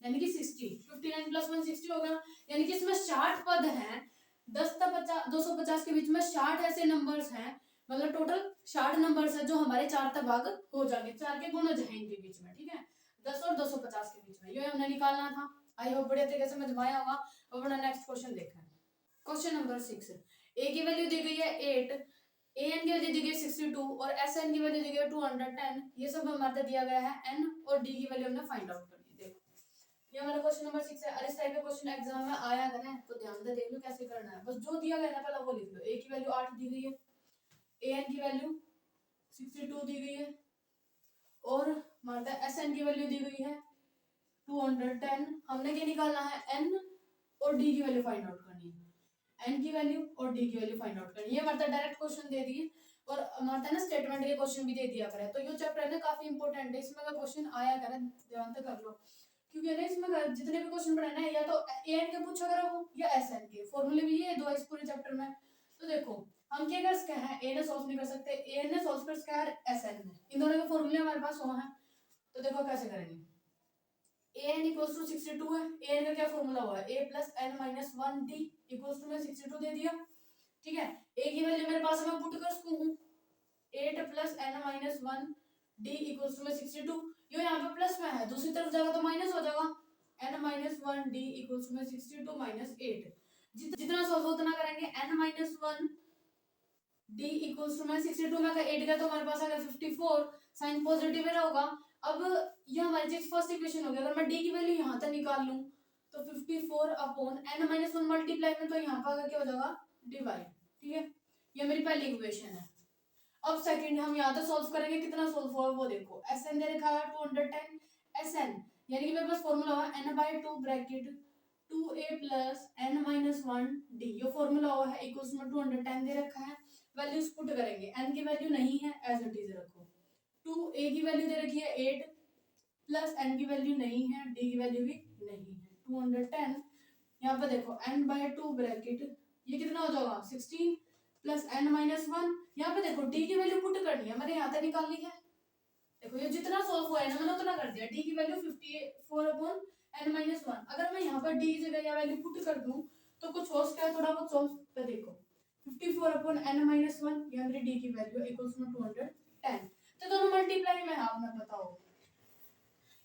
यानी कि 60, 59 + 1 60 होगा। यानी कि इसमें 60 पद हैं, 10 तक 50 250 के बीच में 60 ऐसे नंबर्स हैं, मतलब टोटल 60 नंबर्स है जो हमारे 4 तक भाग हो जाएंगे, 4 के गुणज हैं इनके बीच में, ठीक है, 10 और 250 के बीच में, ये हमने निकालना था। आई होप बढ़िया तरीके से समझ में आया होगा। अब अपना नेक्स्ट क्वेश्चन देखते हैं। क्वेश्चन नंबर 6, ए की वैल्यू दी गई है 8, ए एन की वैल्यू दी गई है 62 और एस एन की वैल्यू दी गई है 210, ये सब हमारे दिया गया है एन और डी की वैल्यू हमने फाइंड आउट करनी है। देखो ये हमारा क्वेश्चन नंबर 6 है, और इस टाइप का क्वेश्चन एग्जाम में आया अगर है तो ध्यान से देख लो कैसे करना है, बस जो दिया गया है ना पहले वो लिख लो। ए की वैल्यू 8 दी गई है, ए एन की वैल्यू 62 दी गई है और हमारा एस एन की वैल्यू दी गई है 210। हमने क्या निकालना है एन और डी की वैल्यू फाइंड आउट करनी है, एन की वैल्यू और डी की वैल्यू फाइंड आउट करनी है। ये हमारा डायरेक्ट क्वेश्चन दे दिए और हमारा ना स्टेटमेंट के क्वेश्चन भी दे दिया करे, तो ये चैप्टर है ना काफी इंपॉर्टेंट है, इसमें का क्वेश्चन आया करे ध्यान से कर लो, क्योंकि ना इसमें जितने भी क्वेश्चन पढ़े ना या तो ए एन के पूछा करो या एस एन के, फॉर्मूले भी ये दो इस पूरे चैप्टर में। तो देखो हम क्या कर सकते हैं, ए ने सॉल्व नहीं कर सकते, ए एन ने सॉल्व कर सकता है एस एन ने, इन दोनों के फॉर्मूले हमारे पास हो हैं। तो देखो कैसे करेंगे, an इक्वल्स टू 62 है, an का क्या फॉर्मूला हुआ है a plus n minus 1 d equals to में 62 दे दिया, ठीक है। a की वैल्यू मेरे पास मैं पुट कर सकूं हूं 8 plus n minus 1 d equals to में 62, ये यहाँ पे प्लस में है, दूसरी तरफ जाएगा तो माइनस हो जाएगा, n minus 1 d equals to में 62 माइनस 8, जितना सॉल्व उतना करेंगे, n minus 1 d equals to में 62 में का 8 का तो हमारे पास आ गया 54, साइन पॉजिटिव ही होगा। अब ये हमारी चीज फर्स्ट इक्वेशन हो गई, अगर मैं d की वैल्यू यहाँ तक निकाल लूं तो 54 अपॉन n माइनस 1 मल्टीप्लाई में तो यहाँ पर क्या हो जाएगा डिवाइड, ठीक है, ये मेरी पहली इक्वेशन है। अब सेकंड हम यहाँ तक सॉल्व करेंगे, कितना सॉल्व हुआ वो देखो, एस एन दे रखा है 210, एस एन यानी कि मेरे पास फॉर्मूला हुआ n/2 bracket 2a plus n minus 1 d, ये फॉर्मूला हुआ है इक्वल्स में 210 दे रखा है, वैल्यूज पुट करेंगे। n की वैल्यू नहीं है, एज इट इज रखो। 2a की वैल्यू दे रखी है 8 प्लस n की वैल्यू नहीं है, d की वैल्यू भी नहीं है 210। यहाँ पे देखो n/2 ब्रैकेट ये कितना हो जाएगा 16 प्लस n-1। यहाँ पे देखो d की वैल्यू पुट करनी है, मैंने यहाँ तक निकाल ली है। देखो ये जितना सोल्व हुआ है ना मैंने उतना कर दिया। d की वैल्यू 54/n-1। अगर मैं यहाँ पर d की जगह या वैल्यू पुट कर दूं तो कुछ हो सकता है थोड़ा बहुत सोल्व पे। देखो 54/n-1 ये मेरी d की वैल्यू इक्वल्स टू 210। तो दोनों मल्टीप्लाई में है, आपने बताओ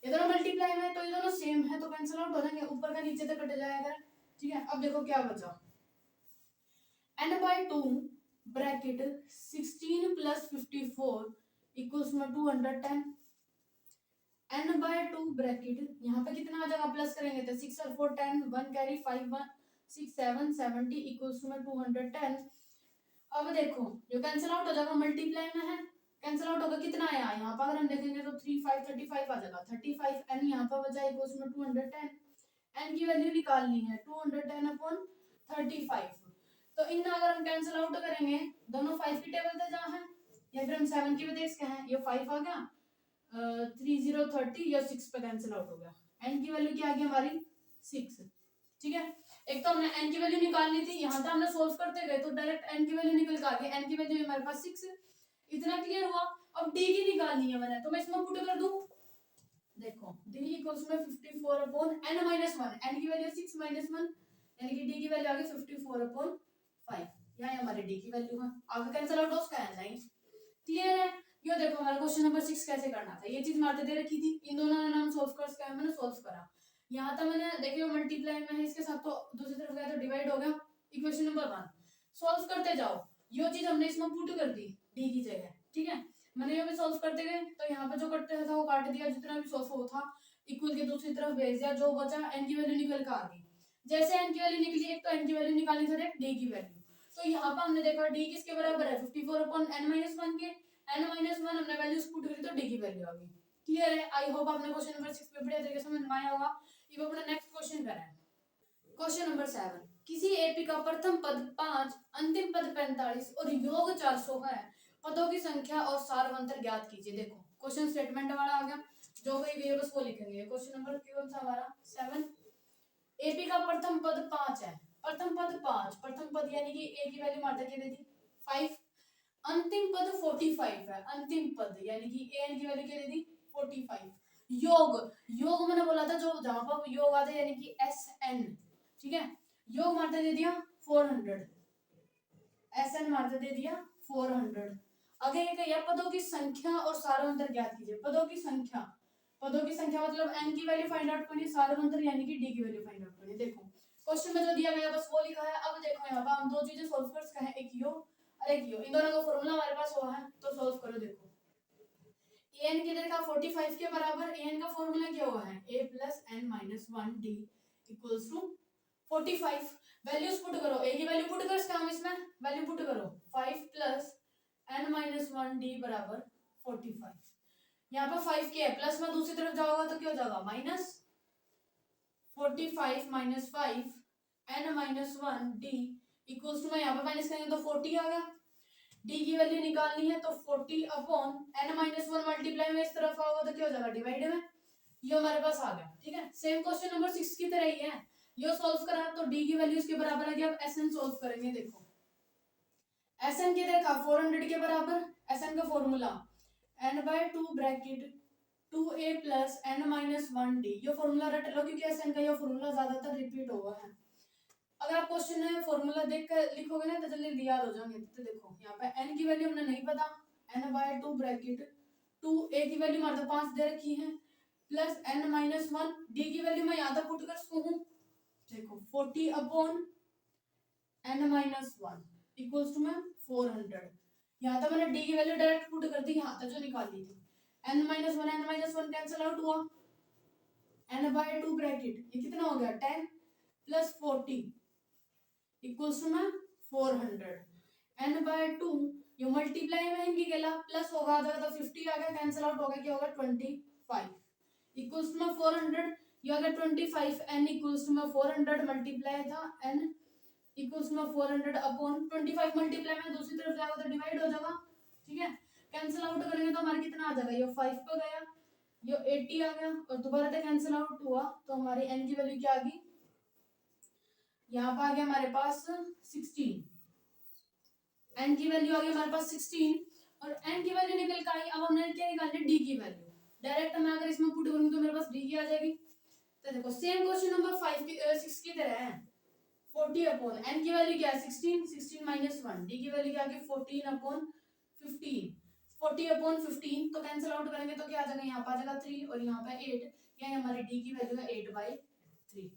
ये दोनों मल्टीप्लाई में, तो ये दोनों सेम है तो कैंसिल आउट हो जाएंगे, ऊपर का नीचे तक कट जाएगा। ठीक है, अब देखो क्या बचा n/2 ब्रैकेट 16 प्लस 54 इक्वल्स में 210। n/2 ब्रैकेट यहाँ पे कितना आ जाएगा प्लस करेंगे तो 6 और 4 10 1 कैरी 5 1 6 7 70 इक्वल्स में 210। अब देखो जो कैंसिल आउट हो जाएगा मल्टीप्लाई में है, कैंसिल आउट होगा कितना आया यहाँ पर अगर हम देखेंगे तो 3 5 35 आ जाएगा 35 n यहाँ पर बचा इक्वल्स में 210। n की वैल्यू निकालनी है 210/35। तो इन अगर हम कैंसिल आउट करेंगे दोनों 5 की टेबल पे जहाँ है या फिर हम 7 की भी देख सकते हैं, ये 5 आ गया 3 0 30 या 6 पे कैंसिल आउट हो गया। n की वैल्यू क्या आ गई हमारी 6। ठीक है, एक तो हमने n की वैल्यू निकालनी थी, यहाँ तो हमने सोल्व करते गए तो डायरेक्ट n की वैल्यू निकल के आ गई। n की वैल्यू हमारे पास 6, इतना क्लियर हुआ। अब d की निकालनी है मैंने, तो मैं इसमें पुट कर दूं। देखो d इक्वल्स में 54/n-1, n की वैल्यू 6 -1 यानी कि d की वैल्यू आ गई 54/5। यहाँ हमारी d की वैल्यू है, आगे कैंसिल आउट हो सकता है नहीं। क्लियर है। ये देखो हमारा क्वेश्चन नंबर 6 कैसे करना था, ये चीज मारते दे रखी थी, इन दोनों ने नाम सोल्व कर सका, मैंने सोल्व करा। यहाँ तक मैंने देखिए मल्टीप्लाई में है इसके साथ तो दूसरी तरफ गया तो डिवाइड हो गया। इक्वेशन नंबर 1 सोल्व करते जाओ, ये चीज हमने इसमें पुट कर दी d की जगह। ठीक है, मैंने ये भी सोल्व करते गए तो यहाँ पे जो कटते था वो काट दिया, जितना भी सोल्व हो था इक्वल के दूसरी तरफ भेज दिया, जो बचा n की वैल्यू निकल कर आ गई। जैसे n की वैल्यू निकली एक तो n की वैल्यू निकालनी थी एक d की वैल्यू, तो यहाँ पर हमने देखा d किसके बराबर है 54/n-1 के, n-1 हमने वैल्यूज पुट करी तो d की वैल्यू आ गई। क्लियर है। आई होप आपने क्वेश्चन नंबर 6 पे बढ़िया तरीके से समझ में आया होगा। अब अपना नेक्स्ट क्वेश्चन करें। क्वेश्चन नंबर 7, किसी एपी का प्रथम पद 5 अंतिम पद 45 और योग 400 है, पदों की संख्या और सारवंतर ज्ञात कीजिए। देखो क्वेश्चन स्टेटमेंट वाला आ गया, जो कोई भी है बस वो लिखेंगे। क्वेश्चन नंबर कौन सा हमारा 7। एपी का प्रथम पद 5 है, प्रथम पद 5, प्रथम पद यानी कि ए की वैल्यू मात्रा क्या दे दी 5, अंतिम पद 45 है, अंतिम पद यानी कि एन की वैल्यू क्या दे दी 45। योग, योग मैंने बोला था जो जहां पर योग आता है यानी कि एस एन। ठीक है, योग मात्रा दे दिया 400, एस एन मात्रा दे दिया 400। आगे ये कहिए पदों की संख्या और सारवंतर ज्ञात कीजिए। पदों की संख्या, पदों की संख्या मतलब n की वैल्यू फाइंड आउट करनी, सारवंतर यानी कि d की वैल्यू फाइंड आउट करनी। देखो क्वेश्चन में जो दिया गया बस वो लिखा है। अब देखो यहाँ पर हम दो चीजें सोल्व कर सकते हैं, एक योग और एक योग, इन दोनों का फॉर्मूला हमारे पास हुआ है तो सोल्व करो। देखो an की जगह 45 के बराबर an का फॉर्मूला क्या हुआ है a plus n-1 d equals to 45। Values put करो, a की वैल्यू पुट कर सकते हम इसमें, वैल्यू पुट करो 5 प्लस n-1 d बराबर 45। यहाँ पर 5 के है प्लस में दूसरी तरफ जाओगा तो क्या हो जाएगा minus 45 minus 5 n-1 d equals to, मैं यहाँ पर माइनस करेंगे तो 40 आ गया। d की वैल्यू निकालनी है तो 40 अपॉन n-1 मल्टीप्लाई में इस तरफ आओगे तो क्या हो जाएगा डिवाइड में, ये हमारे पास आ गया। ठीक है, सेम क्वेश्चन नंबर 6 की तरह ही है, ये सॉल्व करा तो d की वैल्यू इसके बराबर आ गया। अब sn सॉल्व करेंगे। देखो sn की देखा 400 के बराबर, sn का formula n/2 bracket 2a plus n-1 d, ये फॉर्मूला रट लो क्योंकि sn का ये फॉर्मूला ज्यादातर रिपीट हुआ है। अगर आप क्वेश्चन में फॉर्मूला देखकर लिखोगे ना तो जल्दी याद हो जाएंगे। तो देखो यहाँ पे n की वैल्यू हमने नहीं पता, n/2 ब्रैकेट 2a की वैल्यू हमारे तो 5 दे रखी है प्लस n-1 d की वैल्यू मैं यहाँ तक पुट कर सकूँ। देखो 40 अपॉन n-1 इक्वल्स टू मैं 400। यहाँ तक मैंने d की वैल्यू डायरेक्ट पुट कर दी, यहाँ तक जो निकाली थी n-1 कैंसिल आउट हुआ, n/2 ब्रैकेट ये कितना हो गया 10 प्लस 40 इक्वल्स टू में 400। n/2 ये मल्टीप्लाई में इनकी गेला प्लस होगा आ जाएगा तो 50 आ गया, कैंसिल आउट होगा क्या होगा 25 इक्वल्स टू में 400, ये अगर 25 n इक्वल्स टू में 400 मल्टीप्लाई था n इक्वल्स में 400 अपॉन 25 मल्टीप्लाई में दूसरी तरफ जाएगा तो डिवाइड हो जाएगा, ठीक है। कैंसिल आउट करेंगे तो हमारे कितना आ जाएगा, ये 5 पे गया, ये 80 आ गया और दोबारा से कैंसिल आउट हुआ तो हमारी n की वैल्यू क्या आ गई, यहाँ पे आ गया हमारे पास 16, n की वैल्यू आ गई हमारे पास 16 और n की वैल्यू निकल के आई। अब हमने क्या निकालनी है, d की वैल्यू। डायरेक्ट मैं अगर इसमें पुट करूंगी तो मेरे पास d की आ जाएगी। तो देखो सेम क्वेश्चन नंबर 5 की 6 की तरह है, 40 अपॉन n की वैल्यू क्या है 16, 16 माइनस 1, d की वैल्यू क्या आ गई 14 अपॉन 15, 40 अपॉन 15 तो कैंसिल आउट करेंगे तो क्या आ जाएगा, यहाँ पे आ जाएगा 3 और यहाँ पे 8, ये हमारी d की वैल्यू है 8/3।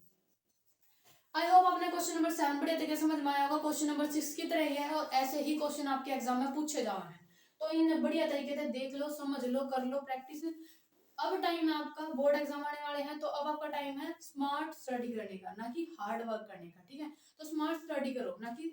आई होप आपने क्वेश्चन नंबर 7 बढ़िया तरीके से समझ में आया होगा। क्वेश्चन नंबर 6 की तरह ही है और ऐसे ही क्वेश्चन आपके एग्जाम में पूछे जा रहे हैं, तो इन बढ़िया तरीके से देख लो, समझ लो, कर लो प्रैक्टिस। अब टाइम है आपका, बोर्ड एग्जाम आने वाले हैं तो अब आपका टाइम है स्मार्ट स्टडी करने का, ना कि हार्ड वर्क करने का, ठीक है। तो स्मार्ट स्टडी करो, ना कि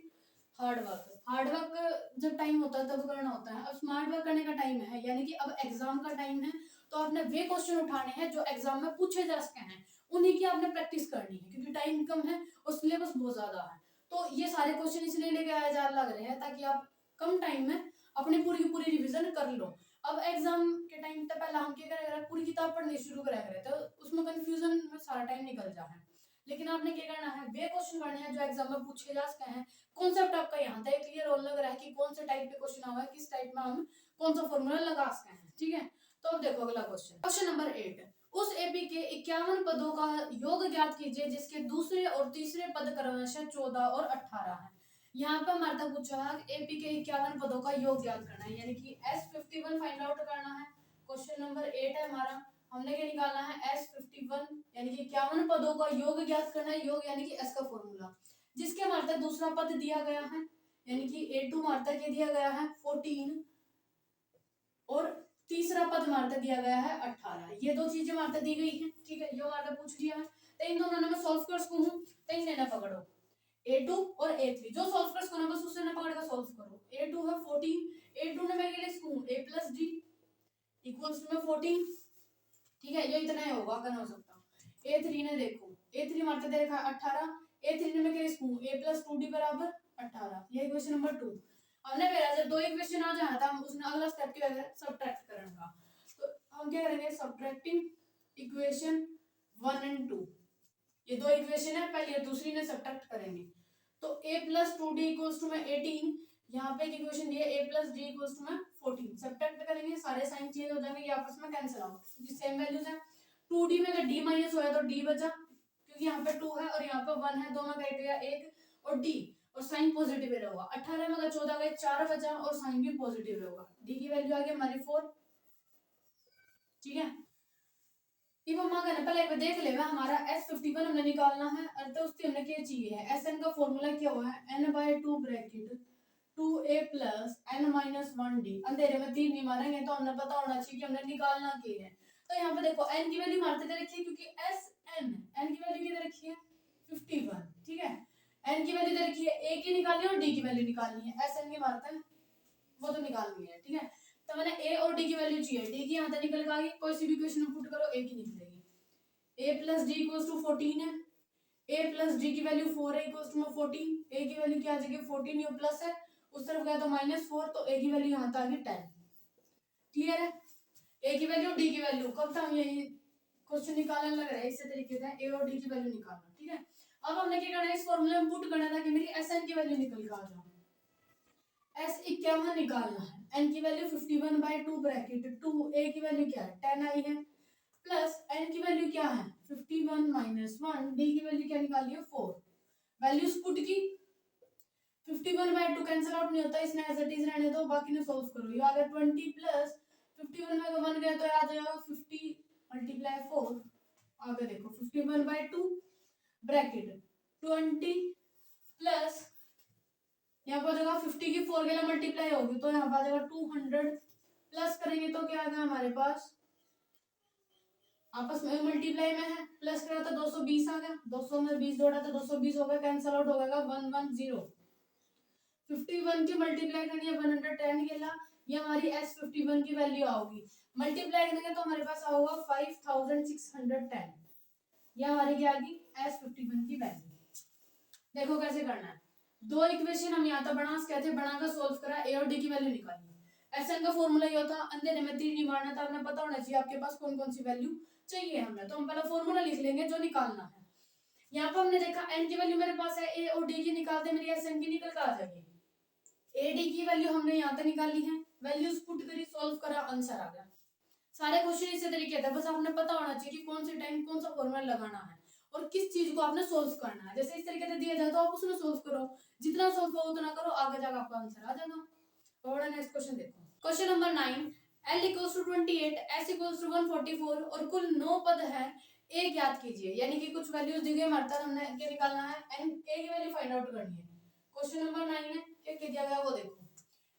हार्ड वर्क। हार्ड वर्क जब टाइम होता है तब करना होता है, अब स्मार्ट वर्क करने का टाइम है, यानी कि अब एग्जाम का टाइम है। तो आपने वे क्वेश्चन उठाने हैं जो एग्जाम में पूछे जा सके हैं, उन्हीं की आपने प्रैक्टिस करनी है, क्योंकि टाइम कम है और सिलेबस बहुत ज्यादा है। तो ये सारे क्वेश्चन इसलिए लेके आए जा लग रहे हैं ताकि आप कम टाइम में अपनी पूरी की पूरी रिवीजन कर लो। अब एग्जाम के टाइम तक पहले हम क्या करेंगे, पूरी किताब पढ़नी शुरू करेंगे तो उसमें कंफ्यूजन में सारा टाइम निकल जाए। लेकिन आपने क्या करना है, वे क्वेश्चन करने हैं जो एग्जाम में पूछे जा सके हैं। कॉन्सेप्ट आपका यहाँ तक क्लियर होने लग रहा है कि कौन से टाइप के क्वेश्चन आवा है, किस टाइप में हम कौन सा फॉर्मूला लगा सकते हैं, ठीक है। तो अब देखो अगला क्वेश्चन, क्वेश्चन नंबर 8, उस एपी के 51 पदों का योग ज्ञात कीजिए जिसके दूसरे और तीसरे पद क्रमशः 14 और 18 है। यहाँ पे हमारे तक पूछा है एपी के 51 पदों का योग ज्ञात करना है, यानी कि S51 फाइंड आउट करना है। क्वेश्चन नंबर 8 है हमारा, हमने क्या निकालना है S51 यानी कि 51 पदों का योग ज्ञात करना है। योग यानी कि S का फॉर्मूला, जिसके हमारे तक दूसरा पद दिया गया है, यानी कि A2 हमारे तक ये दिया गया है 14 और तीसरा पद हमारे तक दिया गया है 18। ये दो चीजें हमारे तक दी गई हैं, ठीक है, ये हमारे तक पूछ लिया है। तो इन दोनों ने मैं सॉल्व कर सकूं, तो इन्हें ना पकड़ो A2 और A3, जो सॉल्व कर सकूं ना बस उससे ना पकड़ कर सॉल्व करो। A2 है 14, A2 ने मैं के लिए सकूं A plus D equals to में 14, ठीक है, ये इतना ही होगा, अगर हो सकता। A3 ने देखो A3 हमारे तक दे रखा है 18, A3 ने मैं के लिए सकूं A प्लस 2D बराबर 18, ये इक्वेशन नंबर 2। हमने मेरा जब दो इक्वेशन आ जाए था हम उसने अगला स्टेप क्या है, सबट्रैक्ट करने का। तो हम क्या करेंगे, सबट्रैक्टिंग इक्वेशन 1 एंड 2, ये दो इक्वेशन है, पहली और दूसरी ने सबट्रैक्ट करेंगे। तो a plus 2d equals to में 18, यहाँ पे एक इक्वेशन दी है a plus d equals to में 14, सबट्रैक्ट करेंगे सारे साइन चेंज हो जाएंगे, ये आपस में कैंसिल आउट क्योंकि सेम वैल्यूज है। 2d में अगर d माइनस होया तो d बचा, क्योंकि यहाँ पे 2 है और यहाँ पे 1 है, दो में कट गया 1 और d और साइन पॉजिटिव रहेगा। 18 में अगर 14 गए 4 बचा और साइन भी पॉजिटिव रहेगा। d की वैल्यू आ गई हमारी 4, ठीक है। अब हम कहना पहले एक बार देख ले हमारा S51 हमने निकालना है, अर्थ उससे हमने क्या चाहिए है, Sn का फॉर्मूला क्या हुआ है n/2 bracket 2a plus n minus 1d। अंधेरे में तीर नहीं मारेंगे तो हमने पता होना चाहिए कि हमने निकालना क्या है। तो यहाँ पे देखो n की वैल्यू मारते दे रखी है, क्योंकि n की वैल्यू कितने रखी है 51, ठीक है। n की वैल्यू दे रखी है, a की निकालनी है और d की वैल्यू निकालनी है, Sn की मारते हैं वो तो निकालनी है, ठीक है। तो मैंने a और d की वैल्यू चाहिए, d की यहाँ तक निकल गई, कोई सी भी इक्वेशन में पुट करो a की निकलेगी। a plus d equals to 14 है, a प्लस d की वैल्यू 4 है इक्वल्स टू 14, a की वैल्यू क्या आ जाएगी 14, ये प्लस है उस तरफ गया तो -4, तो a की वैल्यू यहाँ तक आ गई 10। क्लियर है, a की वैल्यू d की वैल्यू कब तक हम यही क्वेश्चन निकालने लग रहा है, इसी तरीके से a और d की वैल्यू निकालना, ठीक है। अब हमने क्या करना है, इस फॉर्मूले में पुट करना था कि मेरी Sn की वैल्यू निकल के आ जाए। S51 निकालना है, n की वैल्यू 51/2 ब्रैकेट 2, a की वैल्यू क्या है 10 आई है, प्लस n की वैल्यू क्या है 51 माइनस 1, d की वैल्यू क्या निकाली है 4। वैल्यूज पुट की, 51/2 कैंसिल आउट नहीं होता, इसने एज इट इज रहने दो, बाकी ने सॉल्व करो। ये आ गया 20 प्लस 51 में 1 गया तो आ जाएगा 50 मल्टीप्लाई 4, आगे देखो 51/2 ब्रैकेट 20 प्लस यहाँ पर जगह 50 की 4 के लिए मल्टीप्लाई होगी तो यहाँ पर जगह 200 प्लस करेंगे तो क्या आ गया हमारे पास, आपस में मल्टीप्लाई में है, प्लस करा तो 220 आ गया, 200 में 20 जोड़ा तो 220 हो गया, कैंसिल आउट हो गया 110। 51 की मल्टीप्लाई करनी है 110 के ला, ये हमारी S51 की वैल्यू आओगी। मल्टीप्लाई करेंगे तो हमारे पास आऊगा 5610, ये हमारी क्या आ गई S51 की वैल्यू। देखो कैसे करना है, दो इक्वेशन हम यहाँ तक बनाकर सोल्व करा, ए और डी की वैल्यू निकाली। एसएन का फॉर्मूला ये होता, अंधेरे में तीर नहीं मारना था, आपने पता होना चाहिए आपके पास कौन कौन सी वैल्यू चाहिए हमें। तो हम पहला फॉर्मूला लिख लेंगे जो निकालना है। यहाँ पर हमने देखा एन की वैल्यू मेरे पास है, ए और डी की निकालते मेरी एसएन की निकल कर आ जाएगी। ए डी की वैल्यू हमने यहाँ तक निकाली है, वैल्यूज पुट करी, सोल्व करा, आंसर आ गया। सारे क्वेश्चन इसी तरीके थे, बस आपने पता होना चाहिए कि कौन से टाइम कौन सा फॉर्मूला लगाना है और किस चीज को आपने सोल्व करना है। जैसे इस तरीके से दिया जाए तो आप उसमें सोल्व करो, जितना सोल्व हो उतना करो, आगे जाकर आपका आंसर आ जाएगा। और नेक्स्ट क्वेश्चन देखो, question number 9, L equals to 28, S equals to 144 और कुल 9 पद है, ए ज्ञात कीजिए। यानी कि कुछ वैल्यूज दी गई हमारे पास, हमने क्या निकालना है, एन ए की वैल्यू फाइंड आउट करनी है। क्वेश्चन नंबर 9 है, क्या दिया गया वो देखो,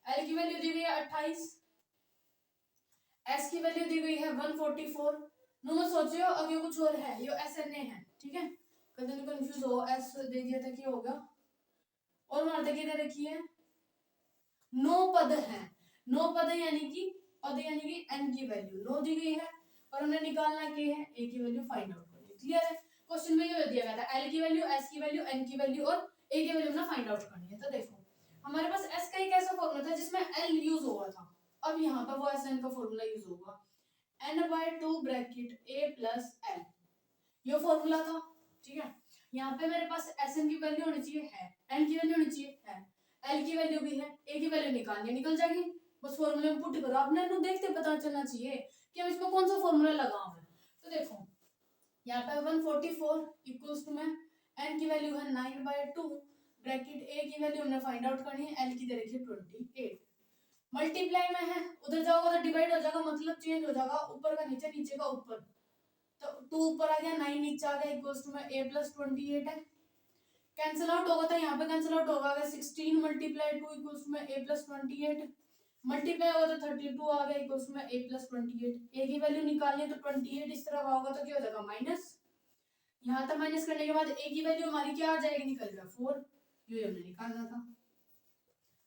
L की वैल्यू दी गई है 28, S की वैल्यू दी गई है 144। नो मत सोचियो अभी कुछ और है, ये एस एन ए है, ठीक है, कहीं कंफ्यूज हो, एस दे दिया था क्या होगा, और हमारे तक दे रखी है 9 पद है। 9 पद है यानी कि n की वैल्यू 9 दी गई है और हमने निकालना क्या है, a की वैल्यू फाइंड आउट करनी है। क्लियर है, क्वेश्चन में ये दिया गया था l की वैल्यू, s की वैल्यू, n की वैल्यू और a की वैल्यू हमने फाइंड आउट करनी है। तो देखो हमारे पास s का एक ऐसा फॉर्मूला था जिसमें l यूज हुआ था, अब यहाँ पर वो sn का फॉर्मूला यूज होगा, n/2 bracket a plus l, ये फॉर्मूला था, ठीक है। यहाँ पे मेरे पास sn की वैल्यू होनी चाहिए है, n की वैल्यू होनी चाहिए है, l की वैल्यू भी है, a की वैल्यू निकालनी निकल जाएगी, बस फॉर्मूले में पुट करो। आपने तो देखते पता चलना चाहिए कि हम इसमें कौन सा फॉर्मूला लगा हुआ है। तो देखो यहाँ पे 144 इक्वल्स टू में n की वैल्यू है 9/2 ब्रैकेट a की वैल्यू हमने फाइंड आउट करनी है, l की दे रखी है 28, मल्टीप्लाई में है, उधर जाओगे तो डिवाइड हो जाएगा, मतलब चेंज हो जाएगा, ऊपर का नीचे, नीचे का ऊपर, तो 2 ऊपर आ गया, 9 नीचे आ गया, इक्वल्स टू में a प्लस 28 है, कैंसिल आउट होगा तो यहाँ पे कैंसिल आउट होगा, 16 मल्टीप्लाई 2 इक्वल्स टू में a प्लस 28, मल्टीप्लाई होगा तो 32 आ गया, इक्वल्स टू में a प्लस 28, a की वैल्यू निकालनी है तो 28 इस तरह का होगा तो क्या हो जाएगा माइनस, यहाँ तक माइनस करने के बाद a की वैल्यू हमारी क्या आ जाएगी, निकल गया 4, ये हमने निकालना था।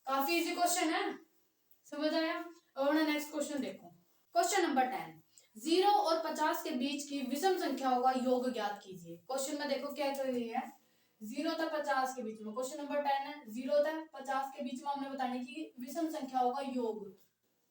काफी इजी क्वेश्चन है, समझ आया। और नेक्स्ट क्वेश्चन देखो, क्वेश्चन नंबर 10, 0 और 50 के बीच की विषम संख्याओं का योग ज्ञात कीजिए। क्वेश्चन में देखो क्या कह रही है, 0 तक 50 के बीच में, क्वेश्चन नंबर 10 है, 0 तक 50 के बीच में हमने बताने की विषम संख्याओं का योग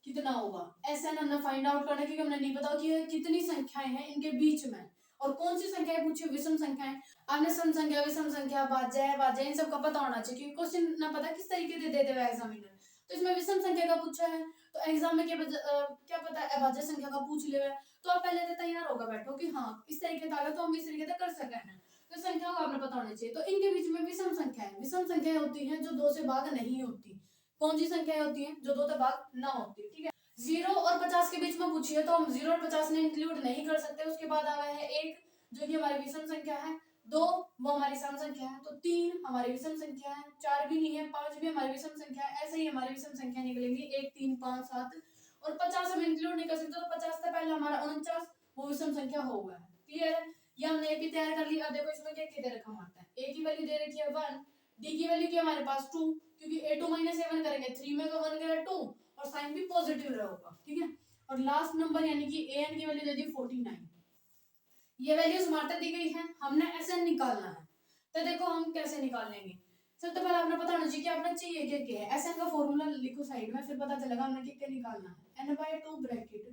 कितना होगा, ऐसा हमने फाइंड आउट करना, क्योंकि हमने नहीं पता कि कितनी संख्याएं हैं इनके बीच में और कौन सी संख्याएं पूछी, विषम संख्याएं। आपने सम संख्या, विषम संख्या, भाज्य इन सब का पता होना चाहिए, क्योंकि क्वेश्चन ना पता किस तरीके से दे देगा एग्जामिनर। तो इसमें विषम संख्या का पूछा है तो एग्जाम में क्या पता अभाज्य संख्या का पूछ ले, तो आप पहले से तैयार होगा बैठो कि हाँ इस तरीके से आगे तो हम इस तरीके से कर सकते हैं, तो संख्या को आपने पता होना चाहिए। तो इनके बीच में विषम संख्या है, विषम संख्याएं होती हैं जो 2 से भाग नहीं होती, कौन सी संख्याएं होती हैं जो 2 से भाग ना होती, ठीक है। 0 और 50 के बीच में पूछी है तो हम 0 और 50 ने इंक्लूड नहीं कर सकते। उसके बाद आ गया है 1 जो कि हमारी विषम संख्या है, 2 वो हमारी सम संख्या है, तो 3 हमारी विषम संख्या है, 4 भी नहीं है, 5 भी हमारी विषम संख्या है, ऐसे ही हमारी विषम संख्या निकलेंगी 1 3 5 7 और 50 हम इंक्लूड नहीं कर सकते, तो 50 से पहले हमारा 49 वो विषम संख्या हो गया है। क्लियर है, ये हमने ए भी तैयार कर लिया। अब देखो इसमें क्या दे रखा हमारा, ए की वैल्यू दे रखी है 1, डी की वैल्यू क्या हमारे पास 2, क्योंकि a2 -a1 करेंगे 3 में का 1 गया 2 और साइन भी पॉजिटिव रहेगा, ठीक है। और लास्ट नंबर यानी कि an की वैल्यू दे दी 49, ये वैल्यूज हमारे दी गई है, हमने SN निकालना है। तो देखो हम कैसे निकाल लेंगे, सबसे पहले आपने पता होना चाहिए कि आपने चाहिए क्या क्या है, SN का फॉर्मूला लिखो साइड में, फिर पता चलेगा हमने क्या क्या निकालना है, n/2 bracket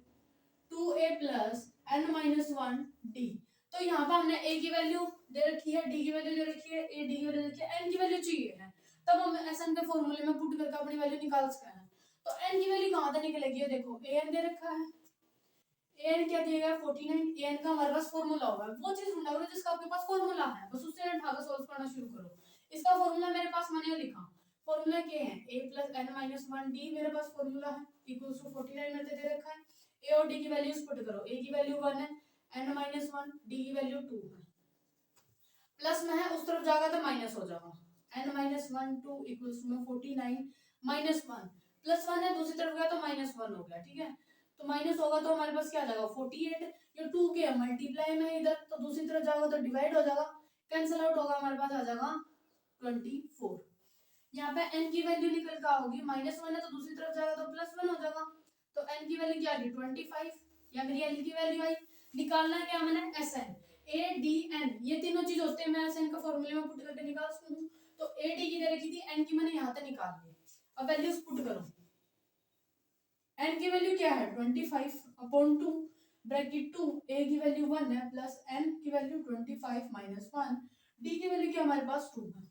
2a plus n-1 d। तो यहाँ पर हमने a की वैल्यू दे रखी है, d की वैल्यू दे रखी है, a d की वैल्यू दे रखी है, n की वैल्यू चाहिए है, तब हम SN के फॉर्मूले में पुट करके अपनी वैल्यू निकाल सकते हैं। तो n की वैल्यू कहाँ से निकलेगी, ये देखो an दे रखा है, an क्या दिया गया 49, an का हमारे पास फॉर्मूला होगा, वो चीज ढूंढा करो जिसका आपके पास फॉर्मूला है, बस उससे उठाकर सॉल्व करना शुरू करो। इसका फॉर्मूला मेरे पास मैंने लिखा, फॉर्मूला क्या है, a प्लस n-1 d मेरे पास फॉर्मूला है, इक्वल्स टू 49 मेरे दे रखा है। a और d की वैल्यूज पुट करो, a की वैल्यू 1 है, n-1 d की वैल्यू 2 है, प्लस में है उस तरफ जाएगा तो माइनस हो जाएगा, n-1 2 इक्वल्स टू 49 -1 प्लस 1 है, दूसरी तरफ गया तो -1 हो गया, ठीक है। तो माइनस होगा तो हमारे पास क्या आ जाएगा 48, ये 2 के मल्टीप्लाई में इधर, तो दूसरी तरफ जाएगा तो डिवाइड हो जाएगा, कैंसिल आउट होगा, हमारे पास आ जाएगा 24। यहाँ पे n की वैल्यू निकल कर होगी -1 है, तो दूसरी तरफ जाएगा तो +1 हो जाएगा, तो n की वैल्यू क्या आ गई 25, या मेरी l की वैल्यू आई। निकालना है क्या मैंने SN, a d n, ये तीनों चीज होते हैं, मैं SN का फॉर्मूले में पुट करके निकाल सकती हूँ। तो ए डी की दे रखी थी, एन की मैंने यहाँ तक निकाल ली। अब वैल्यूज पुट करो। एन की वैल्यू क्या है 25/2 ब्रैकेट 2, ए की वैल्यू 1 है प्लस एन की वैल्यू 25 माइनस 1, डी की वैल्यू क्या हमारे पास 2 है।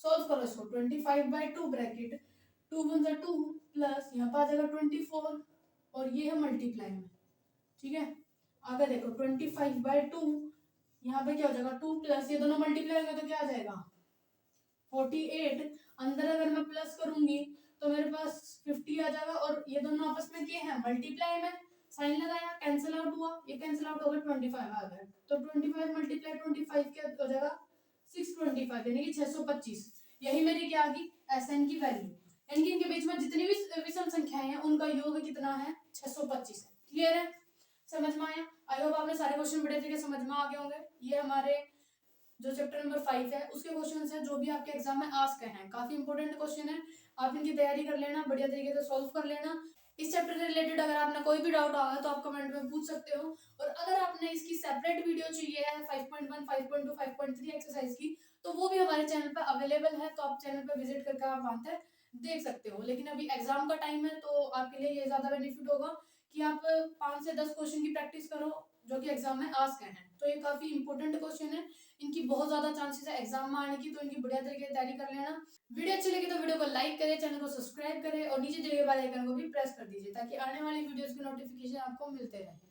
सॉल्व करो इसको। 25/2 ब्रैकेट 2 1 जा 2 प्लस यहाँ पर आ जाएगा 24 और ये है मल्टीप्लाई में, ठीक है। आगे देखो 25/2 यहाँ पे क्या हो जाएगा 2 प्लस ये दोनों मल्टीप्लाई होंगे तो क्या आ जाएगा 48। अंदर अगर मैं प्लस करूंगी तो मेरे पास 50 आ जाएगा और ये दोनों आपस में क्या है मल्टीप्लाई में, साइन लगाया कैंसिल आउट हुआ, ये कैंसिल आउट हो गया 25 आ गया। तो 25 मल्टीप्लाई 25 क्या हो जाएगा 625 यानी कि 625। यही मेरी क्या आ गई एन की वैल्यू। एन की इनके बीच में जितनी भी विषम संख्याएं हैं उनका योग कितना है 625 है। क्लियर है, समझ में आया। आई होप आपने सारे क्वेश्चन बढ़िया तरीके समझ में आ गए होंगे। ये हमारे जो चैप्टर नंबर 5 है उसके क्वेश्चन है जो भी आपके एग्जाम में आस्क हैं, काफी इंपोर्टेंट क्वेश्चन है। आप इनकी तैयारी कर लेना, बढ़िया तरीके से सॉल्व कर लेना। इस चैप्टर से रिलेटेड अगर आपने कोई भी डाउट आ तो आप कमेंट में पूछ सकते हो। और अगर आपने इसकी सेपरेट वीडियो चाहिए है 5.1 5.2 5.3 एक्सरसाइज की तो वो भी हमारे चैनल पर अवेलेबल है, तो आप चैनल पर विजिट करके आप वहां तक देख सकते हो। लेकिन अभी एग्जाम का टाइम है तो आपके लिए ये ज्यादा बेनिफिट होगा कि आप 5 से 10 क्वेश्चन की प्रैक्टिस करो जो कि एग्जाम में आस्क हैं। तो ये काफी इंपॉर्टेंट क्वेश्चन है, इनकी बहुत ज्यादा चांसेस है एग्जाम में आने की, तो इनकी बढ़िया तरीके से तैयारी कर लेना। वीडियो अच्छी लगी तो वीडियो को लाइक करें, चैनल को सब्सक्राइब करें और नीचे दिए गए बेल आइकन को भी प्रेस कर दीजिए ताकि आने वाली वीडियोस की नोटिफिकेशन आपको मिलते रहे।